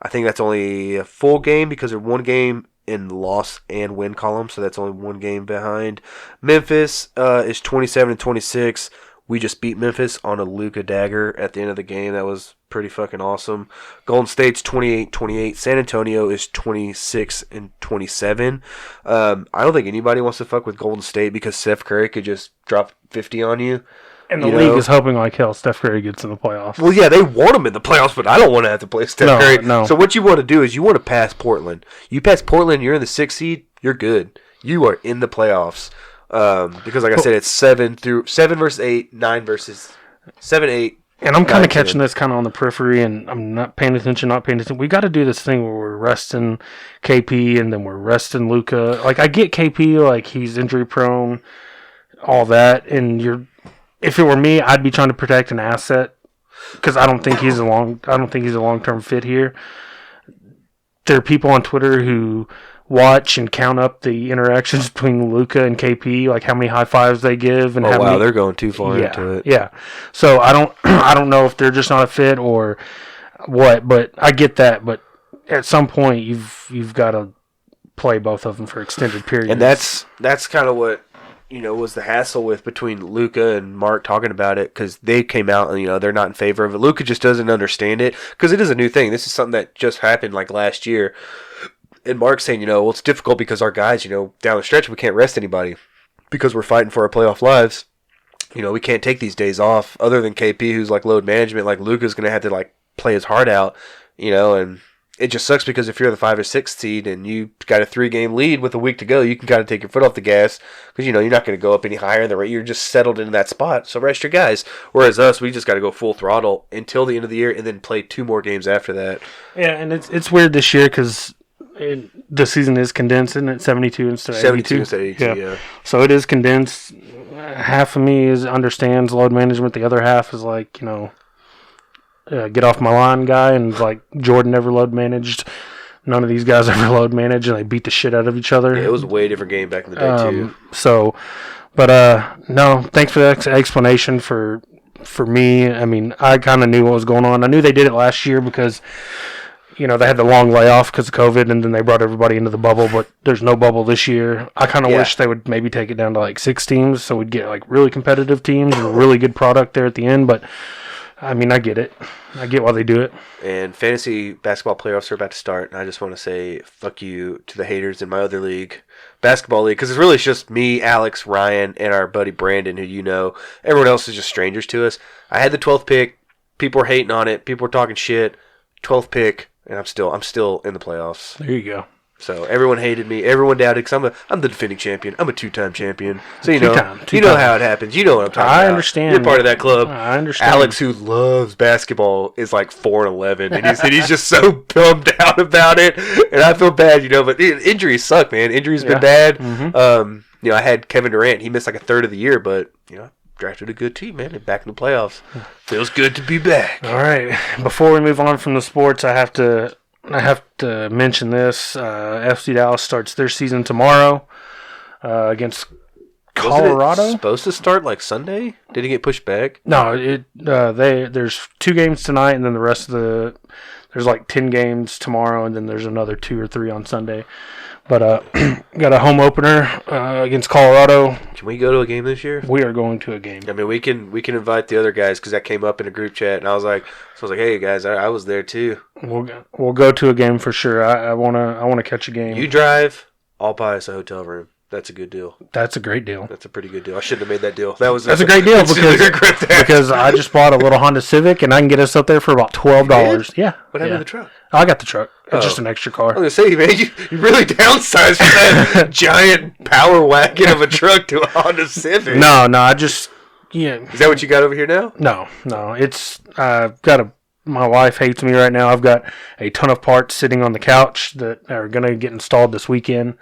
I think that's only a full game because they're 1 game in the loss and win column. So that's only 1 game behind. Memphis is 27-26. We just beat Memphis on a Luka dagger at the end of the game. That was pretty fucking awesome. Golden State's 28-28. San Antonio is 26-27. I don't think anybody wants to fuck with Golden State because Steph Curry could just drop 50 on you. And the league is hoping like hell Steph Curry gets in the playoffs. Well, yeah, they want him in the playoffs, but I don't want to have to play Steph Curry. No. So what you want to do is you want to pass Portland. You pass Portland, you're in the 6th seed, you're good. You are in the playoffs. Because like I said, it's 7 versus 8, 9 versus 7, 8. And I'm kind of catching this kind of on the periphery, and I'm not paying attention. We got to do this thing where we're resting KP and then we're resting Luka. Like I get KP, like he's injury prone, all that, and if it were me, I'd be trying to protect an asset because I don't think he's a long-term fit here. There are people on Twitter who watch and count up the interactions between Luka and KP, like how many high fives they give, and they're going too far into it. Yeah, so I don't know if they're just not a fit or what, but I get that. But at some point, you've got to play both of them for extended periods, and that's kind of what was the hassle with between Luka and Mark talking about it because they came out and they're not in favor of it. Luka just doesn't understand it because it is a new thing. This is something that just happened like last year. And Mark's saying, well, it's difficult because our guys, down the stretch, we can't rest anybody because we're fighting for our playoff lives. We can't take these days off other than KP, who's like load management. Like Luka's going to have to like play his heart out, and it just sucks because if you're the 5 or 6 seed and you got a 3-game lead with a week to go, you can kind of take your foot off the gas because, you're not going to go up any higher in the rate. You're just settled into that spot. So rest your guys. Whereas us, we just got to go full throttle until the end of the year and then play 2 more games after that. Yeah, and it's weird this year because the season is condensed, isn't it? 72 instead of 72 instead of 82, yeah. So it is condensed. Half of me understands load management. The other half is like, get off my line guy. And like Jordan never load managed. None of these guys ever load managed, and they beat the shit out of each other. Yeah, it was a way different game back in the day, too. No, thanks for the explanation for me. I mean, I kind of knew what was going on. I knew they did it last year because they had the long layoff because of COVID, and then they brought everybody into the bubble, but there's no bubble this year. I kind of wish they would maybe take it down to like 6 teams, so we'd get like really competitive teams and a really good product there at the end, but I mean, I get it. I get why they do it. And fantasy basketball playoffs are about to start, and I just want to say fuck you to the haters in my other league, basketball league, because it's really just me, Alex, Ryan, and our buddy Brandon, who you know. Everyone else is just strangers to us. I had the 12th pick. People were hating on it. People were talking shit. 12th pick, and I'm still in the playoffs. There you go. So everyone hated me. Everyone doubted because I'm the defending champion. I'm a 2-time champion. So you know how it happens. You know what I'm talking about. I understand. You're part of that club. I understand. Alex, who loves basketball, is like 4-11, and he's just so bummed out about it. And I feel bad, But injuries suck, man. Injuries been bad. Mm-hmm. I had Kevin Durant. He missed like a third of the year, but drafted a good team, man, and back in the playoffs. Feels good to be back. All right. Before we move on from the sports, I have to mention this. FC Dallas starts their season tomorrow against Colorado. Wasn't it supposed to start like Sunday? Did it get pushed back? No, there's 2 games tonight, and then the rest of there's like 10 games tomorrow, and then there's another 2 or 3 on Sunday. But got a home opener against Colorado. Can we go to a game this year? We are going to a game. I mean, we can invite the other guys because that came up in a group chat, and I was like, hey guys, I was there too. We'll go to a game for sure. I wanna catch a game. You drive, I'll buy us a hotel room. That's a good deal. That's a great deal. That's a pretty good deal. I shouldn't have made that deal. That's a great deal because I just bought a little Honda Civic and I can get us up there for about $12. Yeah. What happened to the truck? I got the truck. It's just an extra car. I was gonna say, man, you really downsized from that giant power wagon of a truck to a Honda Civic. No, I just Is that what you got over here now? No. It's my wife hates me right now. I've got a ton of parts sitting on the couch that are gonna get installed this weekend.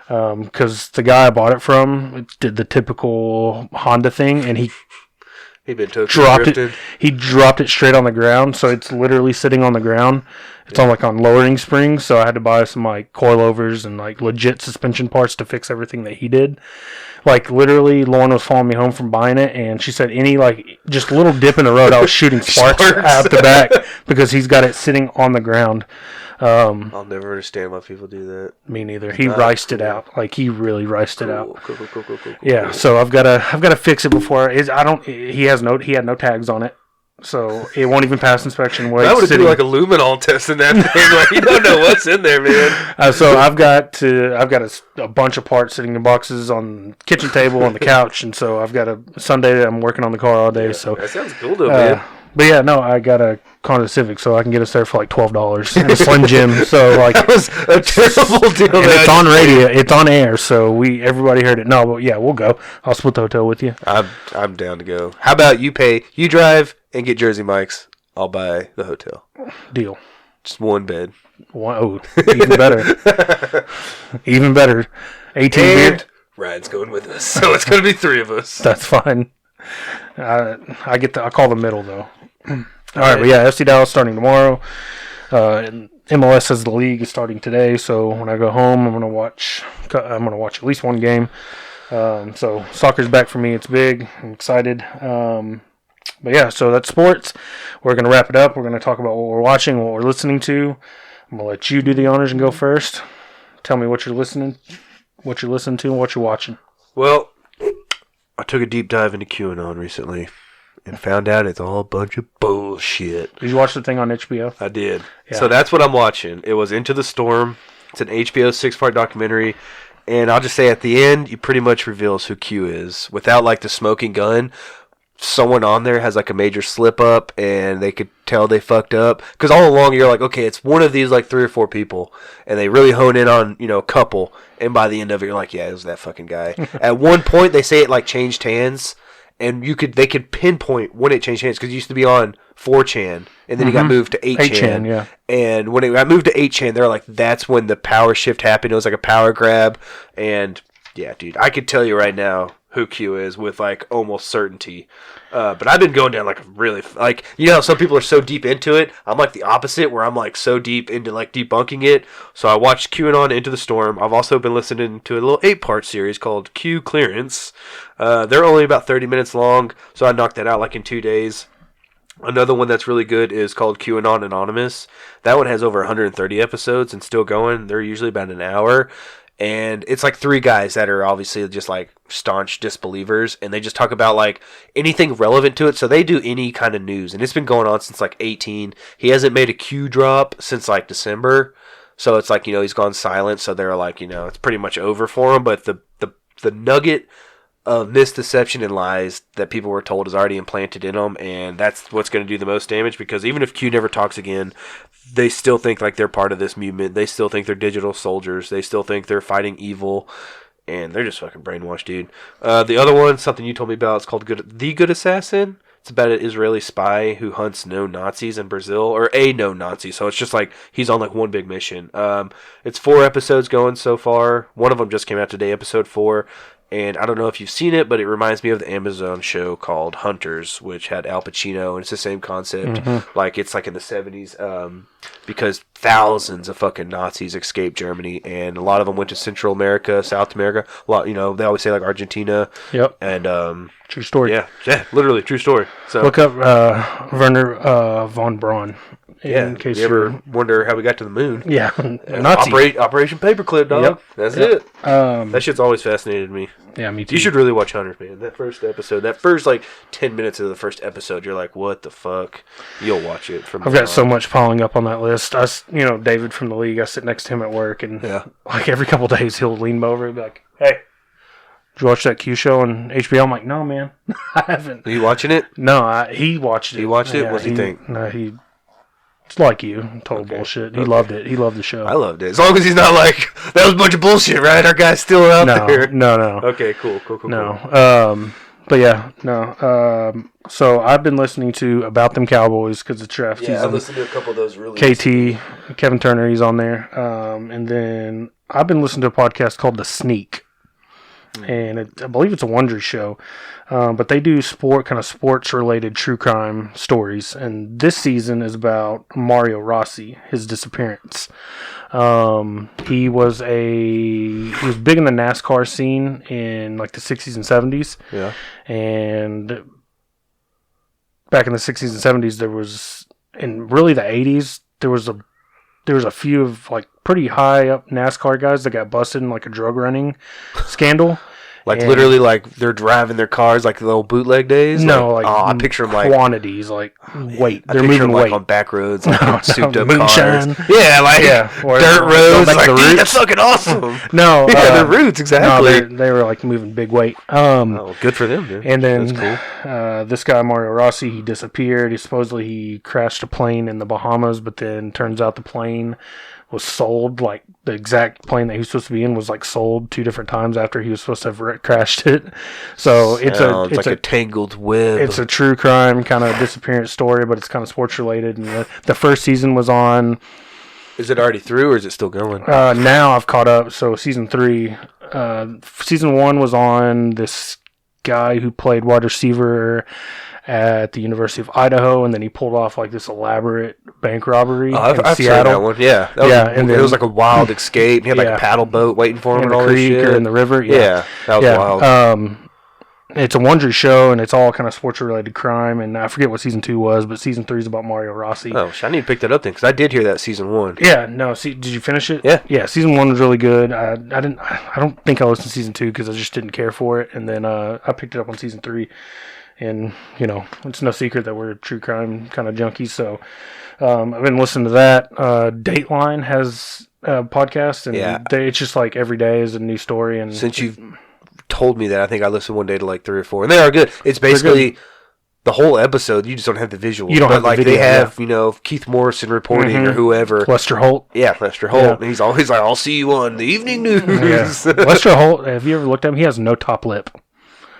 Because the guy I bought it from did the typical Honda thing, and he dropped it. He dropped it straight on the ground, so it's literally sitting on the ground. It's on lowering springs, so I had to buy some like coilovers and like legit suspension parts to fix everything that he did. Like literally, Lauren was following me home from buying it, and she said any just little dip in the road, I was shooting sparks out the back because he's got it sitting on the ground. I'll never understand why people do that. Me neither. He riced it out. Like he really riced it out. Cool. Yeah. So I've got to fix it before. He had no tags on it, so it won't even pass inspection. I would do like a luminol test in that thing. Like you don't know what's in there, man. So I've got a bunch of parts sitting in boxes on the kitchen table on the couch, and so I've got a Sunday that I'm working on the car all day. So that sounds cool though, man. But yeah, no, I got a Honda Civic, so I can get us there for like $12 and a Slim Jim. So like that was a terrible deal. And it's on radio, it's on air, so everybody heard it. No, but yeah, we'll go. I'll split the hotel with you. I'm down to go. How about you drive and get Jersey Mike's? I'll buy the hotel. Deal. Just one bed. Even better. Even better. 18 beer. Ryan's going with us, so it's going to be 3 of us. That's fine. I call the middle though. All right, but yeah, FC Dallas starting tomorrow. And MLS as the league is starting today, so when I go home, I'm gonna watch at least one game. So soccer's back for me. It's big. I'm excited. But yeah, so that's sports. We're gonna wrap it up. We're gonna talk about what we're watching, what we're listening to. I'm gonna let you do the honors and go first. Tell me what you're listening to, and what you're watching. Well, I took a deep dive into QAnon recently and found out it's all a bunch of bullshit. Did you watch the thing on HBO? I did. Yeah. So that's what I'm watching. It was Into the Storm. It's an HBO 6-part documentary. And I'll just say at the end, it pretty much reveals who Q is. Without like the smoking gun, someone on there has like a major slip up and they could tell they fucked up. Because all along you're like, okay, it's one of these like 3 or 4 people. And they really hone in on, a couple. And by the end of it, you're like, yeah, it was that fucking guy. At one point, they say it like changed hands. And they could pinpoint when it changed hands. Because it used to be on 4chan. And then it got moved to 8chan. Yeah. And when it got moved to 8chan, they're like, that's when the power shift happened. It was like a power grab. And yeah, dude, I could tell you right now who Q is with like almost certainty. But I've been going down like really like some people are so deep into it. I'm like the opposite where I'm like so deep into like debunking it. So I watched QAnon Into the Storm. I've also been listening to a little 8-part series called Q Clearance. They're only about 30 minutes long, so I knocked that out like in 2 days. Another one that's really good is called QAnon Anonymous. That one has over 130 episodes and still going. They're usually about an hour. And it's like three guys that are obviously just like staunch disbelievers, and they just talk about like anything relevant to it. So they do any kind of news, and it's been going on since like 18. He hasn't made a Q drop since like December. So it's like, he's gone silent. So they're like, it's pretty much over for him. But the nugget of misdeception and lies that people were told is already implanted in them, and that's what's going to do the most damage, because even if Q never talks again, they still think like they're part of this movement. They still think they're digital soldiers. They still think they're fighting evil, and they're just fucking brainwashed, dude. The other one, something you told me about, it's called The Good Assassin. It's about an Israeli spy who hunts known Nazis in Brazil, or a known Nazi. So it's just like he's on like one big mission. It's 4 episodes going so far. One of them just came out today, episode 4. And I don't know if you've seen it, but it reminds me of the Amazon show called Hunters, which had Al Pacino, and it's the same concept. Mm-hmm. Like, it's like in the 70s, because thousands of fucking Nazis escaped Germany, and a lot of them went to Central America, South America. A lot, they always say like Argentina. Yep. And true story. Yeah, literally true story. So look up Werner von Braun. In case you ever wonder how we got to the moon. Yeah, Nazi. Operation Paperclip, dog. Yep. That's it. That shit's always fascinated me. Yeah, me too. You should really watch Hunters, man. That first episode, that first like 10 minutes of the first episode, you're like, what the fuck? You'll watch it from. I've got so much piling up on that list. David from the league, I sit next to him at work, and like every couple of days he'll lean over and be like, "Hey, did you watch that Q show on HBO?" I'm like, "No, man, I haven't." Are you watching it? No, he watched it. He watched it? What did he think? No, it's like you. Total bullshit. He loved it. He loved the show. I loved it. As long as he's not like, that was a bunch of bullshit, right? Our guy's still out there. No. Okay, cool. No. But yeah, no. So I've been listening to About Them Cowboys because it's draft season. Yeah, I've listened to a couple of those really. KT, Kevin Turner, he's on there. And then I've been listening to a podcast called The Sneak. And I believe it's a Wondery show. But they do sports-related true crime stories. And this season is about Mario Rossi, his disappearance. He was big in the NASCAR scene in like the 60s and 70s. Yeah. And back in the 60s and 70s, there was, in really the 80s, there was a few of like pretty high up NASCAR guys that got busted in like a drug running scandal. Like literally, like they're driving their cars like the old bootleg days. No, I picture them like quantities, like weight. They're moving weight on back roads, like souped up moonshine. cars. Yeah, like dirt roads. Like, dude, that's fucking awesome. No, their roots exactly. No, they were like moving big weight. Good for them, dude. And then that's cool. This guy Mario Rossi, he disappeared. Supposedly he crashed a plane in the Bahamas, but then turns out the plane was sold. Like the exact plane that he was supposed to be in was like sold 2 different times after he was supposed to have crashed it. So it's like a tangled web. It's a true crime kind of disappearance story, but it's kind of sports related. And the first season was on. Is it already through, or is it still going? Now I've caught up. So season 3, season 1 was on this guy who played wide receiver at the University of Idaho, and then he pulled off like this elaborate bank robbery in I've Seattle. Seen that one. Yeah, and then, it was like a wild escape. He had like a paddle boat waiting for him in and the all creek this shit. or in the river. Yeah, that was wild. It's a Wondery show, and it's all kind of sports-related crime, and I forget what season 2 was, but season 3 is about Mario Rossi. Oh, I need to pick that up then, because I did hear that season 1. Yeah, no, did you finish it? Yeah, season 1 was really good. I don't think I listened to season 2 because I just didn't care for it, and then I picked it up on season 3, and, it's no secret that we're true crime kind of junkies, so I've been listening to that. Dateline has a podcast, and it's just like every day is a new story. And since you've told me that, I think I listened one day to like 3 or 4, and they are good. It's basically the whole episode. You just don't have the visuals. You don't have like the video, they have, Keith Morrison reporting or whoever. Lester Holt. Yeah, Lester Holt. Yeah. And he's always like, "I'll see you on the evening news." Yeah. Lester Holt. Have you ever looked at him? He has no top lip.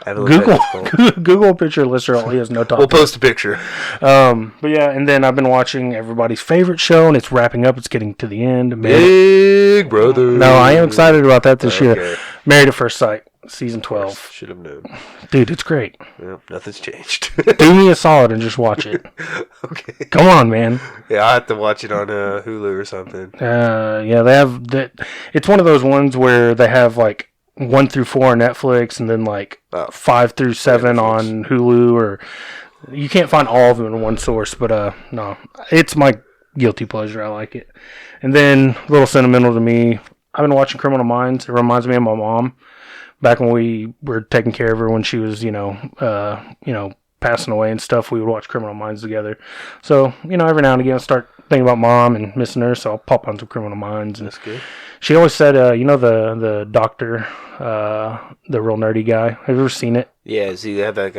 Google a picture of Lester Holt. He has no top. We'll post a picture. But yeah, and then I've been watching everybody's favorite show, and it's wrapping up. It's getting to the end. Big Brother. No, I am excited about that this year. Married at First Sight, season 12. Should have known. Dude, it's great. Yeah, nothing's changed. Do me a solid and just watch it. Okay. Come on, man. Yeah, I have to watch it on Hulu or something. Yeah, they have that. It's one of those ones where they have like 1 through 4 on Netflix, and then like 5 through 7 on Hulu, or You can't find all of them in one source, but no, it's my guilty pleasure. I like it. And then, a little sentimental to me, I've been watching Criminal Minds. It reminds me of my mom back when we were taking care of her when she was, passing away and stuff. We would watch Criminal Minds together. So, every now and again, I start thinking about mom and missing her, so I'll pop on some Criminal Minds. And That's good. she always said, the doctor, the real nerdy guy. Have you ever seen it? Yeah, does he have that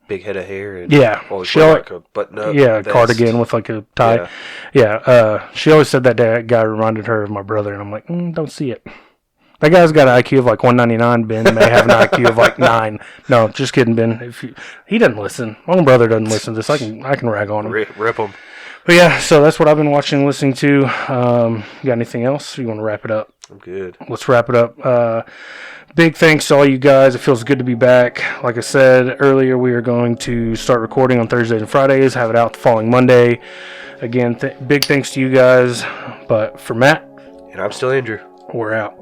big head of hair? And Yeah. always She wear al- like a button-up vest. cardigan with like a tie. She always said that guy reminded her of my brother, and I'm like, don't see it. That guy's got an IQ of like 199. Ben may have an IQ of like 9. No, just kidding, Ben. He doesn't listen. My own brother doesn't listen to this. I can rag on him. Rip him. But yeah, so that's what I've been watching and listening to. You got anything else? Or you want to wrap it up? I'm good. Let's wrap it up. Big thanks to all you guys. It feels good to be back. Like I said earlier, we are going to start recording on Thursdays and Fridays, have it out the following Monday. Again, big thanks to you guys. But for Matt, And I'm still Andrew. we're out.